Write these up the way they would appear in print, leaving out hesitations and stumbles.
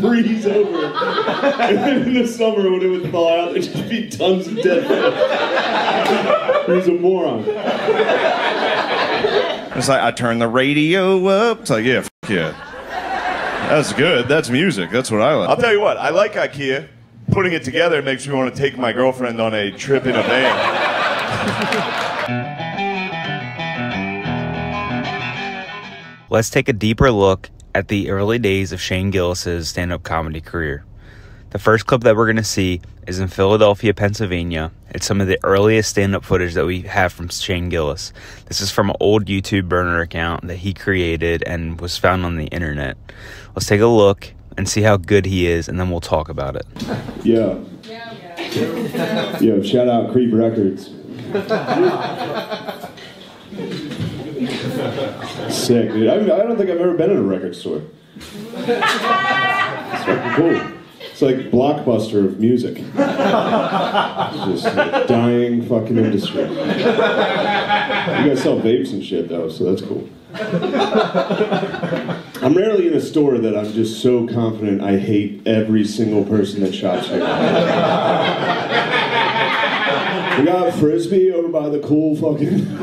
freeze over. And then in the summer when it would thaw out, there'd just be tons of dead fish. He's a moron. It's like, I turn the radio up. It's like, yeah, yeah. That's good. That's music. That's what I like. I'll tell you what, I like IKEA. Putting it together makes me want to take my girlfriend on a trip in a van. Let's take a deeper look at the early days of Shane Gillis' stand-up comedy career. The first clip that we're going to see is in Philadelphia, Pennsylvania. It's some of the earliest stand-up footage that we have from Shane Gillis. This is from an old YouTube burner account that he created and was found on the internet. Let's take a look and see how good he is, and then we'll talk about it. Yeah. Yo, shout out Creep Records. Sick, dude. I don't think I've ever been in a record store. It's fucking cool. It's like Blockbuster of music. It's just a dying fucking industry. You guys sell vapes and shit though, so that's cool. I'm rarely in a store that I'm just so confident I hate every single person that shops here. We got Frisbee over by the cool fucking...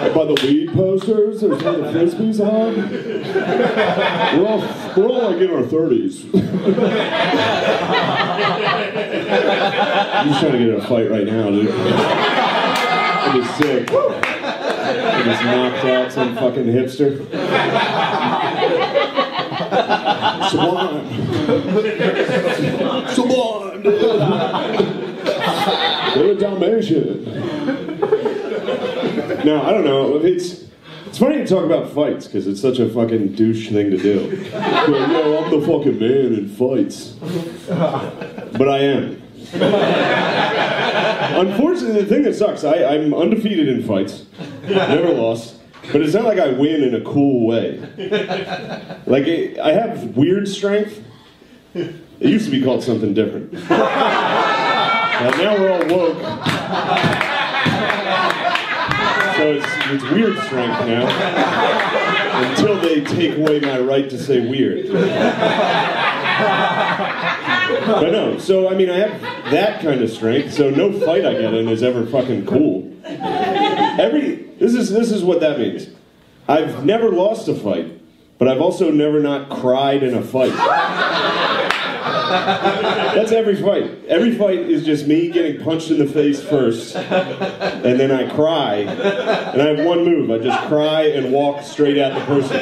by the weed posters, there's where the Frisbees on. We're all like in our 30s. I'm just trying to get in a fight right now, dude. I'm just sick. I just knocked out some fucking hipster. Sublime. Sublime, dude. They're a Dalmatian. No, I don't know. It's funny to talk about fights because it's such a fucking douche thing to do. Like, yo, I'm the fucking man in fights. But I am. Unfortunately, the thing that sucks, I'm undefeated in fights. Never lost. But it's not like I win in a cool way. Like, I have weird strength. It used to be called something different. Now we're all woke. So it's weird strength now, until they take away my right to say weird. But no, so I mean I have that kind of strength, so no fight I get in is ever fucking cool. This is what that means. I've never lost a fight, but I've also never not cried in a fight. That's every fight. Every fight is just me getting punched in the face first, and then I cry, and I have one move. I just cry and walk straight at the person.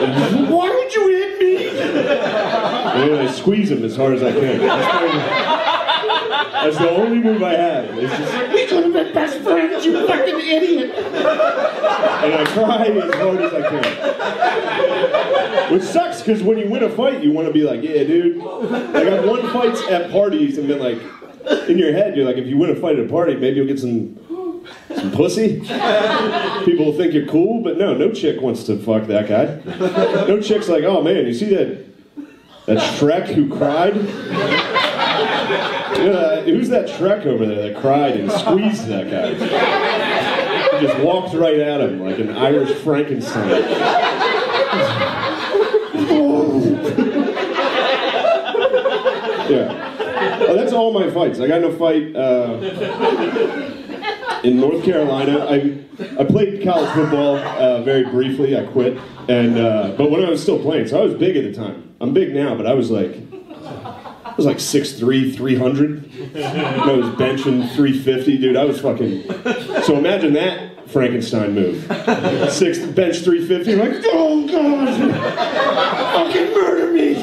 And, why would you hit me? And then I squeeze him as hard as I can. That's the only move I have. It's just, we could have been best friends, you fucking idiot. And I cry as hard as I can. Which sucks, because when you win a fight, you want to be like, yeah, dude. Like, I've won fights at parties and been like, in your head, you're like, if you win a fight at a party, maybe you'll get some pussy. People will think you're cool, but no chick wants to fuck that guy. No chick's like, oh man, you see that Shrek who cried? Who's that Shrek over there that cried and squeezed that guy? He just walked right at him like an Irish Frankenstein. Yeah. Oh, that's all my fights. I got in a fight in North Carolina. I played college football very briefly. I quit, and but when I was still playing, so I was big at the time. I'm big now, but I was like 6'3", 300. I was benching 350, dude. I was fucking. So imagine that Frankenstein move. Bench 350. Like, oh god, fucking murder me.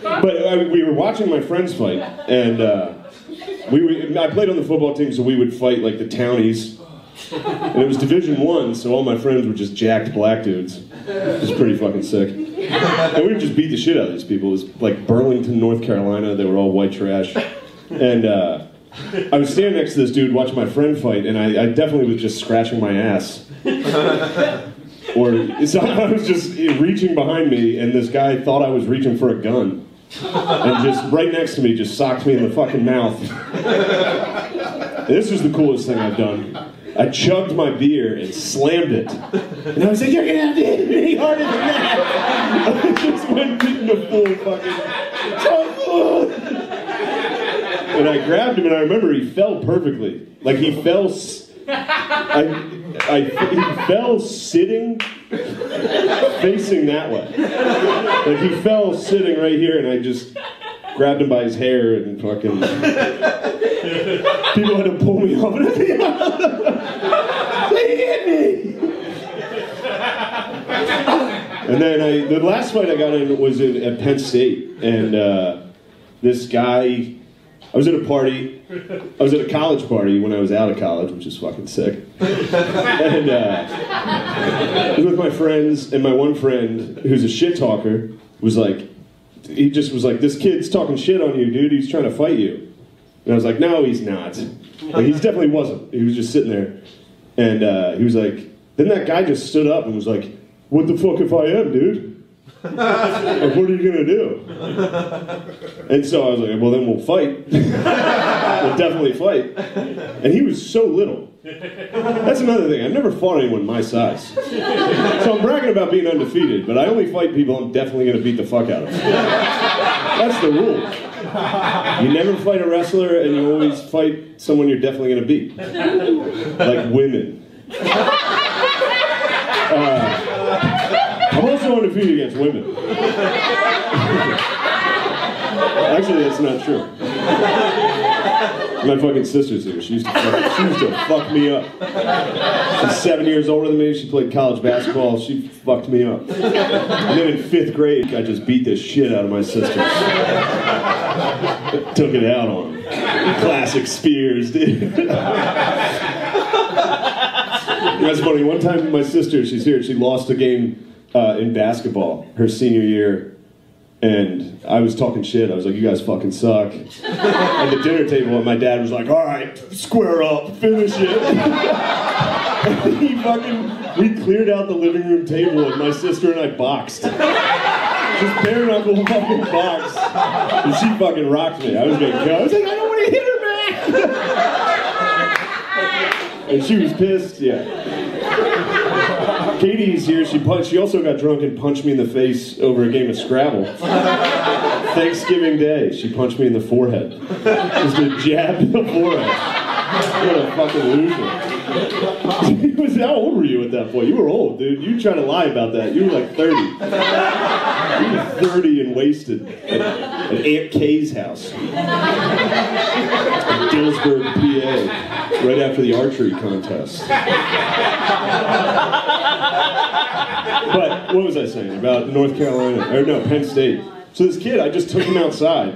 But we were watching my friends fight, and I played on the football team, so we would fight like the townies. And it was Division I, so all my friends were just jacked black dudes. It was pretty fucking sick. And we would just beat the shit out of these people. It was like Burlington, North Carolina. They were all white trash. And I was standing next to this dude watching my friend fight, and I definitely was just scratching my ass. So I was just reaching behind me, and this guy thought I was reaching for a gun. And just right next to me just socked me in the fucking mouth. And this was the coolest thing I've done. I chugged my beer and slammed it. And I was like, you're gonna have to hit me any harder than that. I just went into full fucking... And I grabbed him and I remember he fell perfectly. Like he fell... he fell sitting, facing that way. Like he fell sitting right here and I just grabbed him by his hair and fucking... People had to pull me off and they hit me! And then the last fight I got in was at Penn State, and this guy, I was at a party, I was at a college party when I was out of college, which is fucking sick. And I was with my friends, and my one friend, who's a shit talker, was like, he just was like, this kid's talking shit on you, dude, he's trying to fight you. And I was like, no, he's not. Like, he definitely wasn't. He was just sitting there. And he was like, then that guy just stood up and was like, what the fuck if I am, dude? Like, what are you gonna do? And so I was like, well, then we'll fight. We'll definitely fight. And he was so little. That's another thing. I've never fought anyone my size. So I'm bragging about being undefeated, but I only fight people I'm definitely gonna beat the fuck out of. That's the rule. You never fight a wrestler, and you always fight someone you're definitely going to beat. Like women. I'm also undefeated against women. Actually, that's not true. My fucking sister's here. She used to fuck me up. She's 7 years older than me. She played college basketball. She fucked me up. And then in 5th grade, I just beat the shit out of my sisters. Took it out on them. Classic Spears, dude. That's funny. One time, my sister, she's here. She lost a game in basketball her senior year. And I was talking shit. I was like, you guys fucking suck. At the dinner table, and my dad was like, all right, square up, finish it. And we cleared out the living room table, and my sister and I boxed. Just bare knuckle fucking box. And she fucking rocked me. I was getting killed. I was like, I don't want to hit her back. And she was pissed, yeah. Katie's here, she also got drunk and punched me in the face over a game of Scrabble. Thanksgiving Day, she punched me in the forehead. Just a jab in the forehead. What a fucking loser. How old were you at that point? You were old, dude. You trying to lie about that. You were like 30. You were 30 and wasted at Aunt Kay's house. In Dillsburg, PA, right after the archery contest. But what was I saying about North Carolina? Or no, Penn State. So this kid, I just took him outside.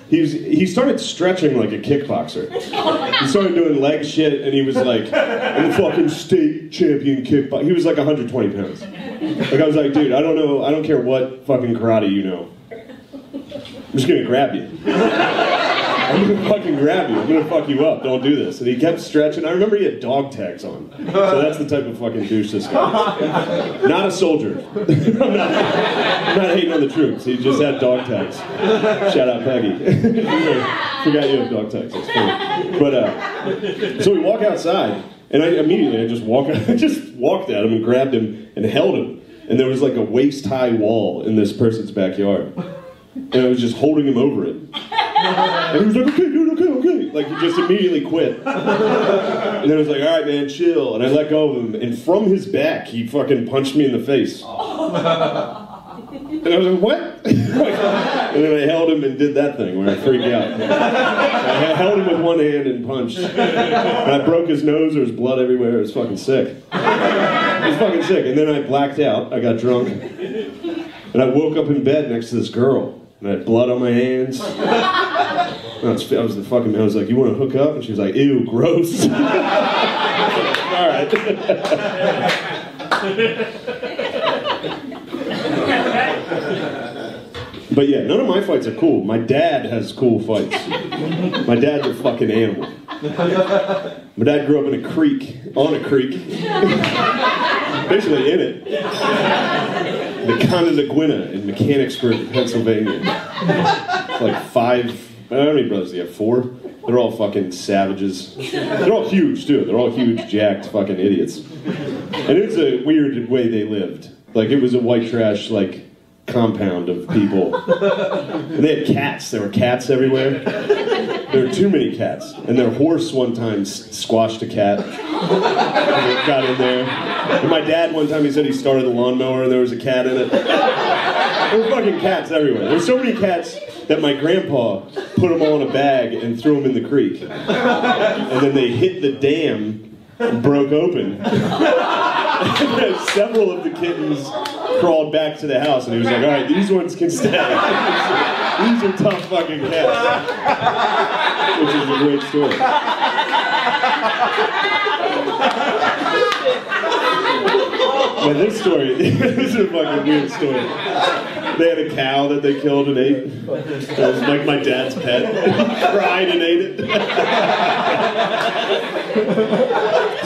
He started stretching like a kickboxer. He started doing leg shit, and he was like, I'm the fucking state champion kickboxer. He was like 120 pounds. Like I was like, dude, I don't care what fucking karate you know. I'm just gonna grab you. I'm gonna fucking grab you. I'm gonna fuck you up. Don't do this. And he kept stretching. I remember he had dog tags on. So that's the type of fucking douche this guy is. Not a soldier. I'm not hating on the troops. He just had dog tags. Shout out Peggy. Forgot you have dog tags. That's funny. But so we walk outside, and I just walked at him and grabbed him and held him. And there was like a waist-high wall in this person's backyard. And I was just holding him over it. And he was like, okay, dude, okay. Like, he just immediately quit. And then I was like, all right, man, chill. And I let go of him. And from his back, he fucking punched me in the face. And I was like, what? And then I held him and did that thing where I freaked out. I held him with one hand and punched. And I broke his nose. There was blood everywhere. It was fucking sick. It was fucking sick. And then I blacked out. I got drunk. And I woke up in bed next to this girl. And I had blood on my hands. I was like, you want to hook up? And she was like, ew, gross. All right. But yeah, none of my fights are cool. My dad has cool fights. My dad's a fucking animal. My dad grew up in a creek, on a creek. Basically in it. The Conneaguina in Mechanicsburg, Pennsylvania. It's like how many brothers do you have? 4? They're all fucking savages. They're all huge, too. They're all huge, jacked fucking idiots. And it was a weird way they lived. Like, it was a white trash, like, compound of people. And they had cats. There were cats everywhere. There were too many cats. And their horse one time squashed a cat. And it got in there. And my dad one time, he said he started a lawnmower and there was a cat in it. There were fucking cats everywhere. There were so many cats that my grandpa put them all in a bag and threw them in the creek. And then they hit the dam and broke open. And several of the kittens crawled back to the house and he was like, all right, these ones can stay. These are tough fucking cats. Which is a great story. But this story, this is a fucking weird story. They had a cow that they killed and ate. It was like my dad's pet. He cried and ate it.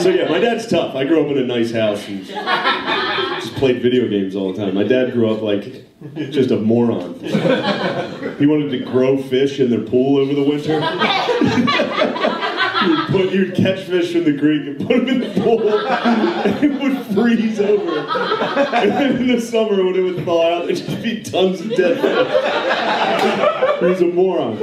So yeah, my dad's tough. I grew up in a nice house and just played video games all the time. My dad grew up like just a moron. He wanted to grow fish in their pool over the winter. You'd catch fish from the creek and put them in the pool, and it would freeze over. And then in the summer, when it would thaw out, there'd just be tons of dead fish. He was a moron.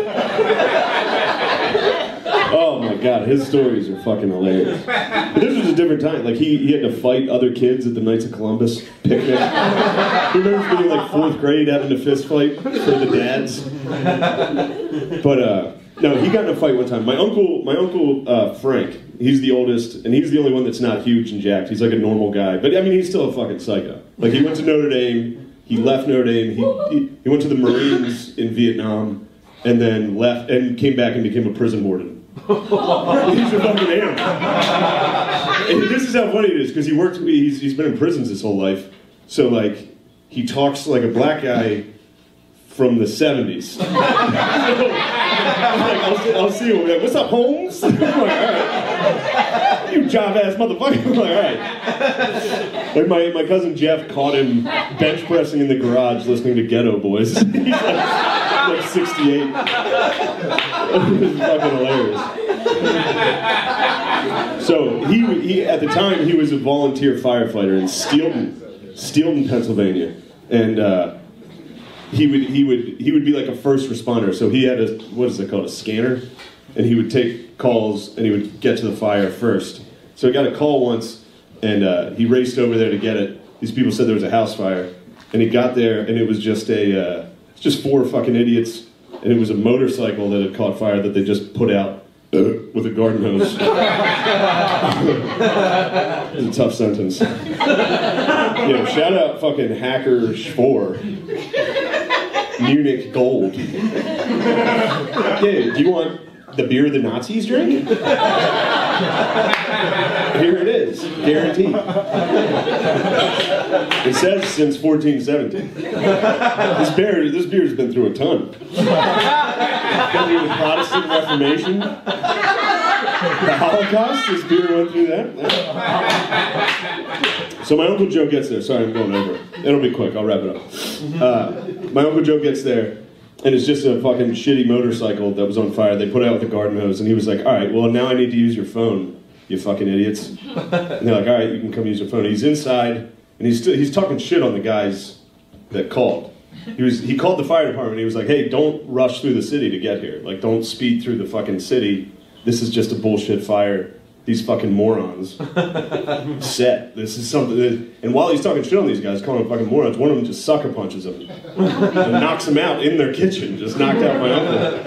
Oh my god, his stories are fucking hilarious. But this was a different time. Like, he had to fight other kids at the Knights of Columbus picnic. He remembers being like 4th grade having a fist fight for the dads. But, no, he got in a fight one time. My uncle Frank, he's the oldest, and he's the only one that's not huge and jacked. He's like a normal guy. But, I mean, he's still a fucking psycho. Like, he went to Notre Dame, he left Notre Dame, he went to the Marines in Vietnam, and then left, and came back and became a prison warden. He's a fucking animal. And this is how funny it is, because he's been in prisons his whole life. So, like, he talks like a black guy from the 70s. I'll see him. Like, what's up, Holmes? I'm like, all right. You job-ass motherfucker. I'm like, all right. Like, my cousin Jeff caught him bench pressing in the garage listening to Ghetto Boys. He's like 68. It was fucking hilarious. So he at the time he was a volunteer firefighter in Steelton, Pennsylvania, and he would be like a first responder. So he had a, what is it called, a scanner, and he would take calls and he would get to the fire first. So he got a call once, and he raced over there to get it. These people said there was a house fire, and he got there, and it was just just 4 fucking idiots, and it was a motorcycle that had caught fire that they just put out with a garden hose. It's a tough sentence. Yeah, shout out fucking Hacker 4. Munich Gold. Yeah, do you want the beer the Nazis drink? Here it is, guaranteed. It says since 1417. This beer's been through a ton. Been through the Protestant Reformation, the Holocaust. This beer went through that. So my Uncle Joe gets there. Sorry, I'm going over it. It'll be quick. I'll wrap it up. My Uncle Joe gets there, and it's just a fucking shitty motorcycle that was on fire. They put it out with a garden hose, and he was like, all right, well, now I need to use your phone, you fucking idiots. And they're like, all right, you can come use your phone. He's inside, and he's talking shit on the guys that called. He called the fire department, and he was like, hey, don't rush through the city to get here. Like, don't speed through the fucking city. This is just a bullshit fire. These fucking morons. This is something that, and while he's talking shit on these guys, calling them fucking morons, one of them just sucker punches him and knocks him out in their kitchen, just knocked out my uncle.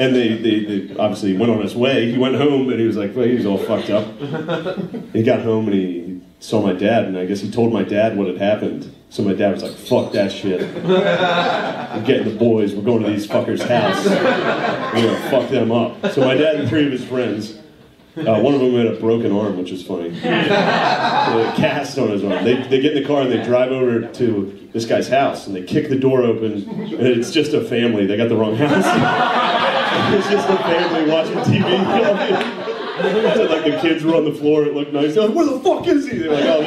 And they obviously went on his way. He went home and he was like, well, he was all fucked up. He got home and he saw my dad, and I guess he told my dad what had happened. So my dad was like, fuck that shit. I'm getting the boys, we're going to these fuckers' house. We're gonna fuck them up. So my dad and 3 of his friends, one of them had a broken arm, which is funny. A cast on his arm. They get in the car and they drive over to this guy's house, and they kick the door open, and it's just a family. They got the wrong house. It's just a family watching TV. So, like, the kids were on the floor, it looked nice. They're like, where the fuck is he? They're like, oh,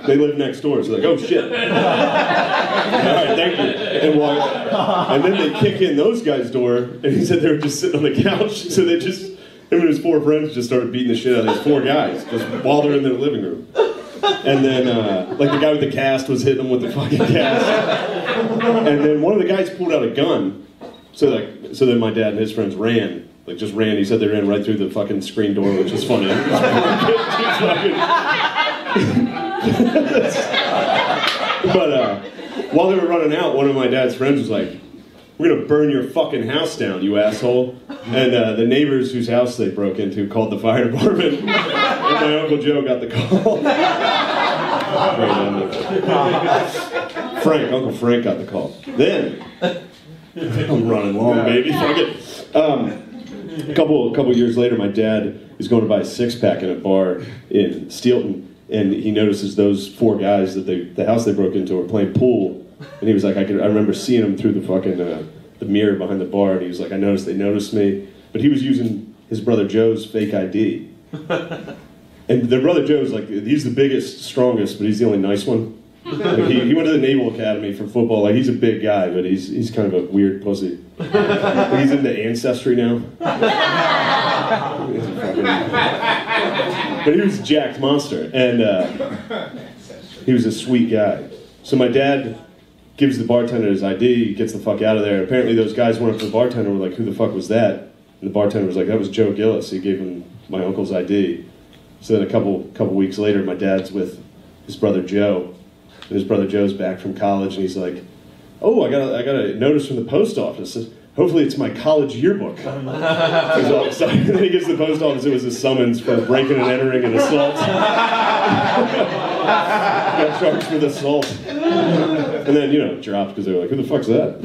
they live next door. So they're like, oh, shit. All right, thank you. And then they kick in those guys' door, and he said they were just sitting on the couch. So they just, him and his 4 friends just started beating the shit out of these 4 guys, just while they're in their living room. And then, like, the guy with the cast was hitting them with the fucking cast. And then one of the guys pulled out a gun. So then my dad and his friends ran. Like, just ran. He said they ran right through the fucking screen door, which is funny. But while they were running out, one of my dad's friends was like, we're gonna burn your fucking house down, you asshole. And the neighbors whose house they broke into called the fire department. And my Uncle Joe got the call. Uncle Frank got the call. Then, I'm running long, baby. Fuck it. A couple years later, my dad is going to buy a 6-pack in a bar in Steelton, and he notices those 4 guys that the house they broke into were playing pool, and he was like, I remember seeing them through the fucking the mirror behind the bar, and he was like, they noticed me, but he was using his brother Joe's fake ID, and their brother Joe's like, he's the biggest, strongest, but he's the only nice one. Like he went to the Naval Academy for football. Like, he's a big guy, but he's kind of a weird pussy. Like, he's into Ancestry now. But he was a jacked monster, and he was a sweet guy. So my dad gives the bartender his ID, gets the fuck out of there. Apparently those guys went up to the bartender and were like, who the fuck was that? And the bartender was like, that was Joe Gillis. He gave him my uncle's ID. So then a couple weeks later, my dad's with his brother Joe. And his brother Joe's back from college, and he's like, oh, I got a notice from the post office. Hopefully it's my college yearbook. He's all excited. And then he gets to the post office, it was a summons for breaking and entering and assault. Got charged with assault. And then, dropped because they were like, who the fuck's that?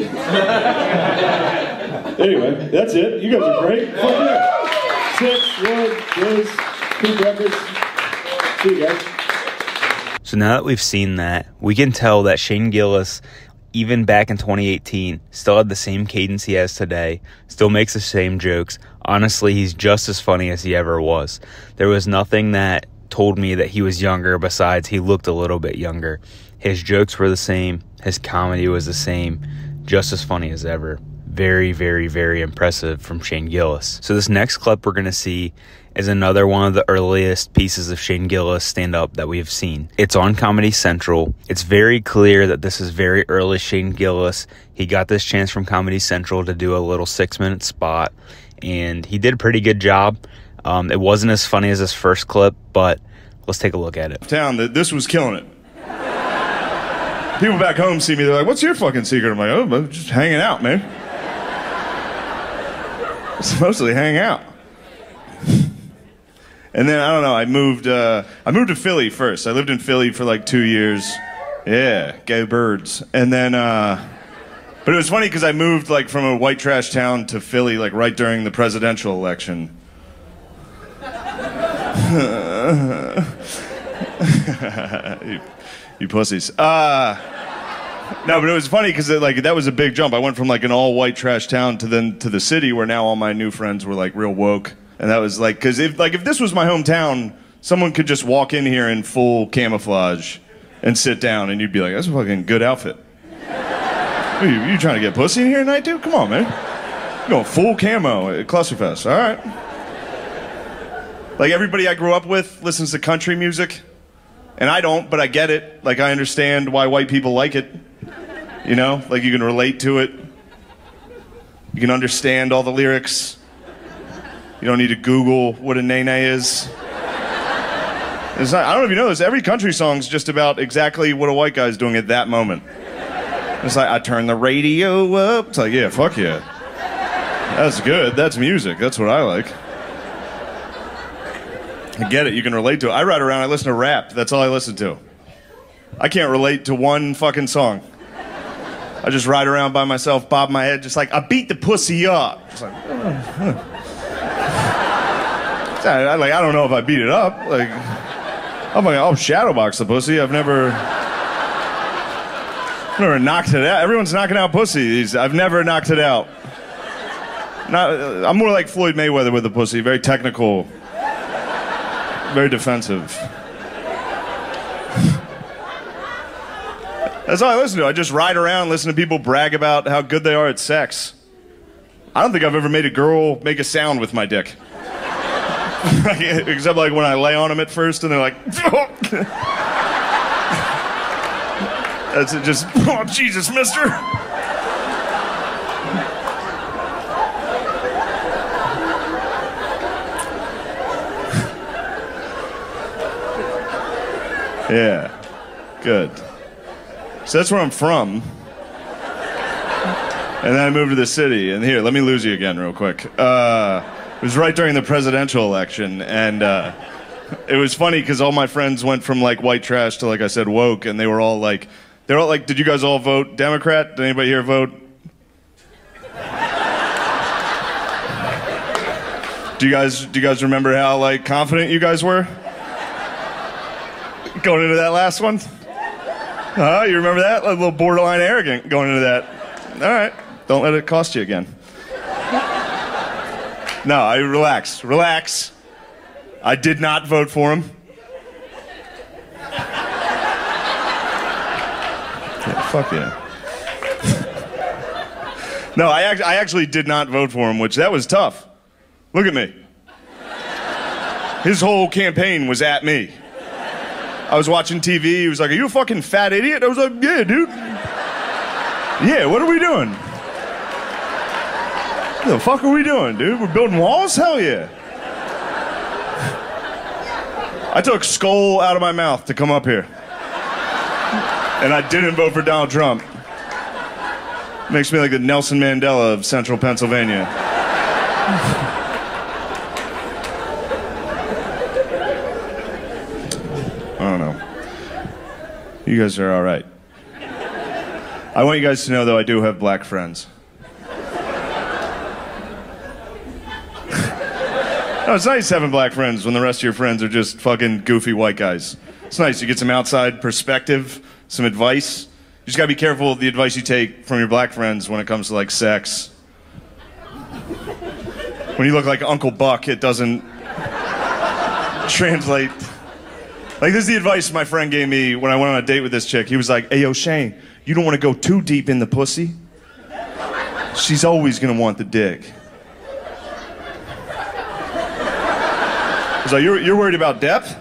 Anyway, that's it. You guys are great. Fuck yeah. 6, 1, Blues, 2 records. See you guys. So now that we've seen that, we can tell that Shane Gillis, even back in 2018, still had the same cadence he has today, still makes the same jokes. Honestly, he's just as funny as he ever was. There was nothing that told me that he was younger besides he looked a little bit younger. His jokes were the same. His comedy was the same. Just as funny as ever. Very, very, very impressive from Shane Gillis. So this next clip we're going to see is another one of the earliest pieces of Shane Gillis stand-up that we've seen. It's on Comedy Central. It's very clear that this is very early Shane Gillis. He got this chance from Comedy Central to do a little 6-minute spot, and he did a pretty good job. It wasn't as funny as his first clip, but let's take a look at it. This was killing it. People back home see me, they're like, what's your fucking secret? I'm like, oh, I'm just hanging out, man. It's mostly hang out. And then, I don't know, I moved to Philly first. I lived in Philly for like 2 years. Yeah, go Birds. And then, but it was funny because I moved like from a white trash town to Philly like right during the presidential election. you pussies. No, but it was funny because like that was a big jump. I went from like an all white trash town to the city where now all my new friends were like real woke. And that was like, because if this was my hometown, someone could just walk in here in full camouflage and sit down, and you'd be like, that's a fucking good outfit. You trying to get pussy in here tonight, dude? Come on, man. You're going full camo at Clusterfest, all right? Like, everybody I grew up with listens to country music, and I don't, but I get it. Like, I understand why white people like it. You know? Like, you can relate to it. You can understand all the lyrics. You don't need to Google what a nene is. It's not, I don't know if you know this, every country song's just about exactly what a white guy's doing at that moment. It's like, I turn the radio up. It's like, yeah, fuck yeah. That's good. That's music. That's what I like. I get it. You can relate to it. I ride around, I listen to rap. That's all I listen to. I can't relate to one fucking song. I just ride around by myself, bob my head, just like, I beat the pussy up. Just like, I don't know if I beat it up. Like, I'm like, I'll shadowbox the pussy. I've never knocked it out. Everyone's knocking out pussy. I've never knocked it out. I'm more like Floyd Mayweather with the pussy. Very technical. Very defensive. That's all I listen to. I just ride around, listen to people brag about how good they are at sex. I don't think I've ever made a girl make a sound with my dick. Except like when I lay on them at first and they're like, that's it, just, oh, Jesus, mister. Yeah, good. So that's where I'm from. And then I moved to the city. And here, let me lose you again real quick. It was right during the presidential election. And it was funny because all my friends went from like white trash to, like I said, woke. And they were all like, did you guys all vote Democrat? Did anybody here vote? Do you guys remember how like confident you guys were? Going into that last one? You remember that? Like a little borderline arrogant going into that. All right, don't let it cost you again. No, relax. I did not vote for him. Yeah, fuck yeah. No, I actually did not vote for him, which that was tough. Look at me. His whole campaign was at me. I was watching TV, he was like, are you a fucking fat idiot? I was like, yeah, dude. Yeah, what are we doing? What the fuck are we doing, dude? We're building walls? Hell yeah. I took skull out of my mouth to come up here. And I didn't vote for Donald Trump. Makes me like the Nelson Mandela of central Pennsylvania. I don't know. You guys are all right. I want you guys to know, though, I do have black friends. No, it's nice having black friends when the rest of your friends are just fucking goofy white guys. It's nice. You get some outside perspective, some advice. You just gotta be careful of the advice you take from your black friends when it comes to, like, sex. When you look like Uncle Buck, it doesn't translate. Like, this is the advice my friend gave me when I went on a date with this chick. He was like, hey, yo, Shane, you don't want to go too deep in the pussy. She's always going to want the dick. He's like, you're worried about depth?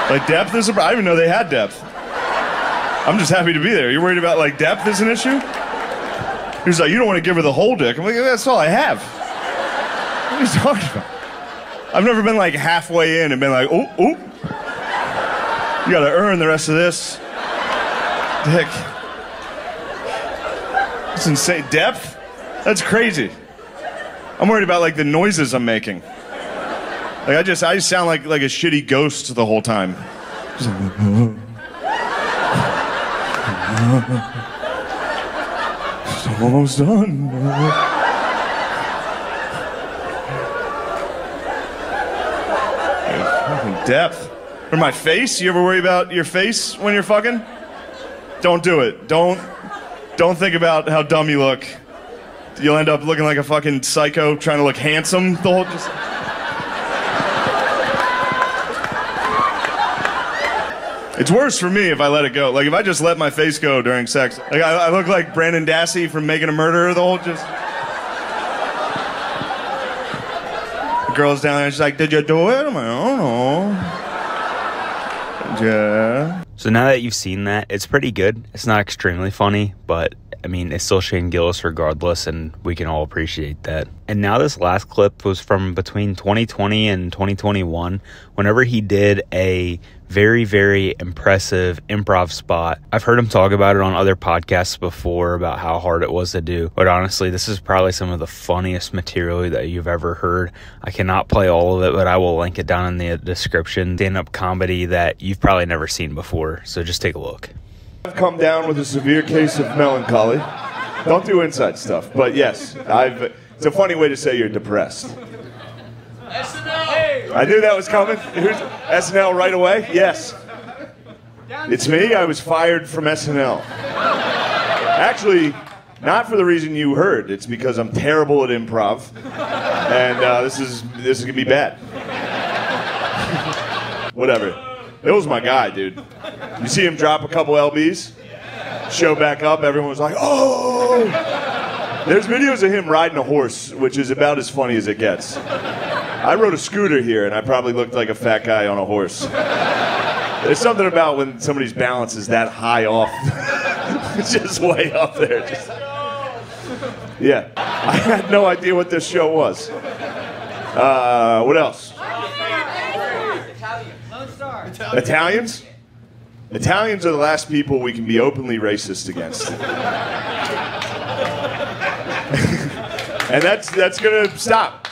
Like, depth is a problem? I didn't even know they had depth. I'm just happy to be there. You're worried about, like, depth is an issue? He was like, you don't want to give her the whole dick. I'm like, that's all I have. What are you talking about? I've never been, like, halfway in and been like, oh. You gotta earn the rest of this. Dick. It's insane. Depth? That's crazy. I'm worried about, like, the noises I'm making. Like, I just sound like a shitty ghost the whole time. Just like, it's almost done. Depth. Or my face? You ever worry about your face when you're fucking? Don't do it. Don't think about how dumb you look. You'll end up looking like a fucking psycho trying to look handsome the whole just. It's worse for me if I let it go. Like if I just let my face go during sex. Like I look like Brandon Dassey from Making a Murderer the whole just. The girl's down there, she's like, did you do it? I'm like, I don't know. Yeah. So now that you've seen that, it's pretty good. It's not extremely funny, but I mean, it's still Shane Gillis regardless, and we can all appreciate that. And now this last clip was from between 2020 and 2021, whenever he did a very, very impressive improv spot. I've heard him talk about it on other podcasts before about how hard it was to do, but honestly, this is probably some of the funniest material that you've ever heard. I cannot play all of it, but I will link it down in the description. Stand-up comedy that you've probably never seen before, so just take a look. I've come down with a severe case of melancholy. Don't do inside stuff, but yes, it's a funny way to say you're depressed. SNL! I knew that was coming. Here's SNL right away? Yes. It's me. I was fired from SNL. Actually, not for the reason you heard. It's because I'm terrible at improv, and this is gonna be bad. Whatever. It was my guy, dude. You see him drop a couple LBs, show back up, everyone was like, oh! There's videos of him riding a horse, which is about as funny as it gets. I rode a scooter here, and I probably looked like a fat guy on a horse. There's something about when somebody's balance is that high off. It's just way up there. Yeah. I had no idea what this show was. What else? Italians? Italians are the last people we can be openly racist against. And that's gonna stop.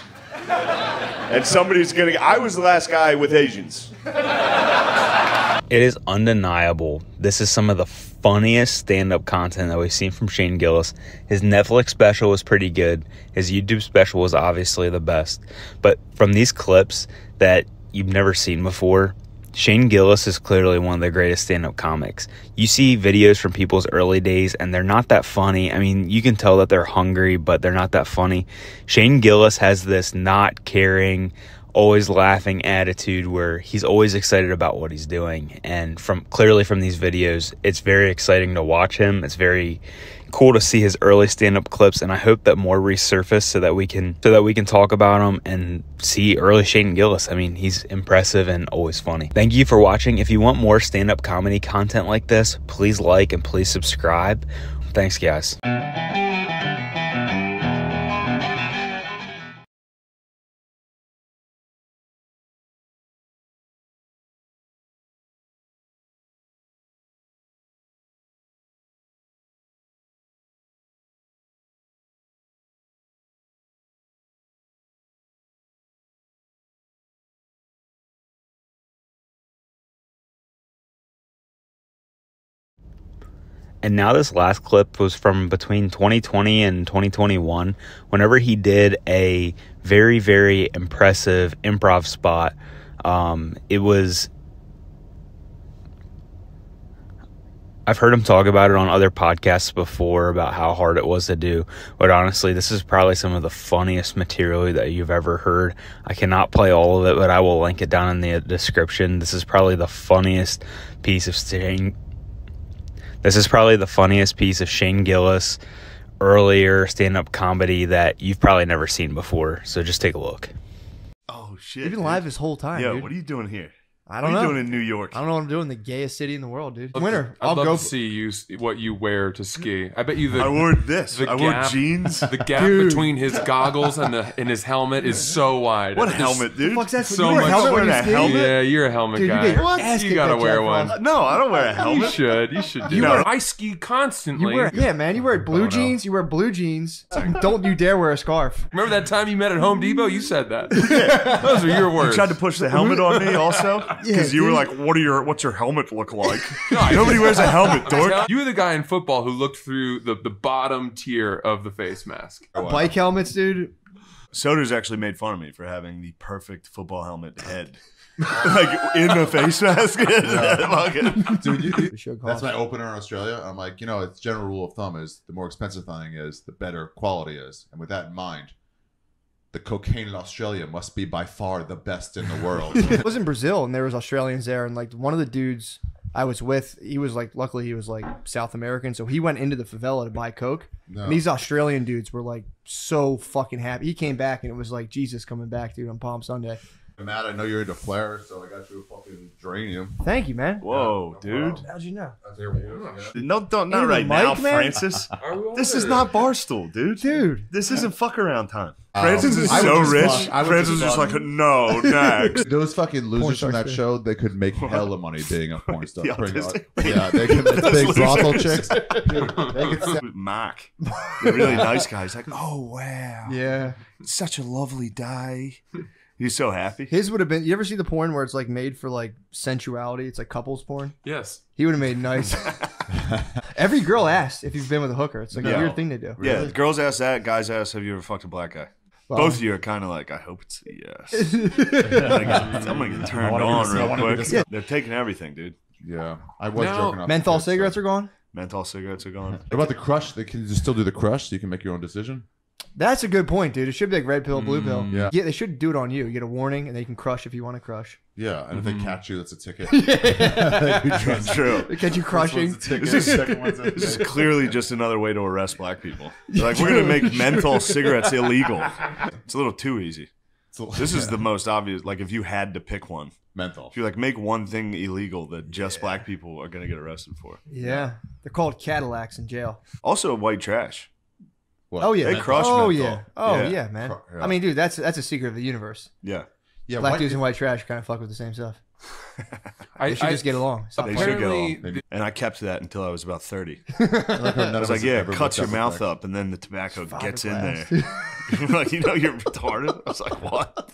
And somebody's gonna... I was the last guy with Asians. It is undeniable. This is some of the funniest stand-up content that we've seen from Shane Gillis. His Netflix special was pretty good. His YouTube special was obviously the best. But from these clips that you've never seen before, Shane Gillis is clearly one of the greatest stand-up comics. You see videos from people's early days, and they're not that funny. I mean, you can tell that they're hungry, but they're not that funny. Shane Gillis has this not caring, always laughing attitude where he's always excited about what he's doing. And clearly from these videos, it's very exciting to watch him. It's very cool to see his early stand-up clips, and I hope that more resurface so that we can talk about him and see early Shane Gillis. I mean, he's impressive and always funny. Thank you for watching. If you want more stand-up comedy content like this, please like and please subscribe. Thanks, guys. And now this last clip was from between 2020 and 2021, whenever he did a very, very impressive improv spot. I've heard him talk about it on other podcasts before about how hard it was to do, but honestly, this is probably some of the funniest material that you've ever heard. I cannot play all of it, but I will link it down in the description. This is probably the funniest piece of Shane Gillis earlier stand-up comedy that you've probably never seen before. So just take a look. Oh shit! You've been live this whole time. Yo, dude. what are you doing here? I don't know. What are you doing in New York? I don't know what I'm doing. The gayest city in the world, dude. Winter. I'll I'd go love to see what you wear to ski. I bet you I wore this. I wore gap- jeans. The gap between his goggles and his helmet is so wide. What It's helmet, dude? Fuck's that? So You wear a much- helmet when you wearing a ski? helmet? Yeah, you're a helmet Dude, you guy. get your ass You kicked gotta at wear Jack one. Frost. No, I don't wear a You helmet. should. You should do You that. wear- I ski constantly. Yeah, man. You wear blue jeans. You wear blue jeans. Don't you dare wear a scarf. Remember that time you met at Home Depot? You said that. Those are your words. You tried to push the helmet on me also because you were dude. like, "What's your helmet look like?" No, I- Nobody wears a helmet, dork. You were the guy in football who looked through the bottom tier of the face mask. Bike helmets, dude. Soder's actually made fun of me for having the perfect football helmet head, like in the face mask. Dude, Show that's cost. my opener in Australia. I'm like, it's general rule of thumb is the more expensive thing is, the better quality is. And with that in mind, the cocaine in Australia must be by far the best in the world. I was in Brazil and there was Australians there, and like one of the dudes I was with, he was like, luckily he was like South American, so he went into the favela to buy coke. No. And these Australian dudes were like so fucking happy. He came back and it was like Jesus coming back, dude, on Palm Sunday. Matt, I know you're into flair, so I got you a fucking geranium. Thank you, man. Whoa, dude! How'd you know? No, don't, not Into right the now, mic, man? Francis. This is not Barstool, dude. Dude. This isn't fuck around time. Oh. Francis is I would so just rich. fuck. I would Francis just is just fuck. like, no, next. Those fucking losers star from that shit. show, they could make hella money being a porn star. The Pretty autistic- much. Yeah, they could make Those big brothel losers. chicks. Dude, they could sell- Mark, the really nice guy. He's like, oh wow, Yeah. such a lovely day. He's so happy. His would have been, you ever see the porn where it's like made for like sensuality? It's like couples porn. Yes. He would have made nice. Every girl asks if you've been with a hooker. It's like a Yeah. weird thing to do. Yeah, girls ask that. Guys ask, have you ever fucked a black guy? Well, Both of you are kind of like, I hope it's a yes. I'm gonna get turned on real quick. They're taking everything, dude. Yeah, I was No. joking off. menthol the kid, cigarettes so. are gone? Menthol cigarettes are gone. What about the crush? They can just still do the crush, so you can make your own decision. That's a good point, dude. It should be like red pill, blue pill. Yeah. Yeah, they should do it on you. You get a warning, and they can crush if you want to crush. Yeah, and if they catch you, that's a ticket. That's true. They catch you crushing. This is clearly just another way to arrest black people. They're like, we're going to make menthol cigarettes illegal. It's a little too easy. This is the most obvious. Like, if you had to pick one. Menthol. If you like make one thing illegal that just black people are going to get arrested for. Yeah. They're called Cadillacs in jail. Also, white trash. What? Oh, yeah. They crush Oh, menthol. yeah. Oh, Yeah. yeah, man. Yeah. I mean, dude, that's a secret of the universe. Yeah. Yeah, Black dudes and white trash kind of fuck with the same stuff. They should just get along. Stop They fighting. should get along. Apparently, And I kept that until I was about 30. I I was like, yeah, it cuts your mouth up, and then the tobacco gets in there. Like, you're retarded. I was like, what?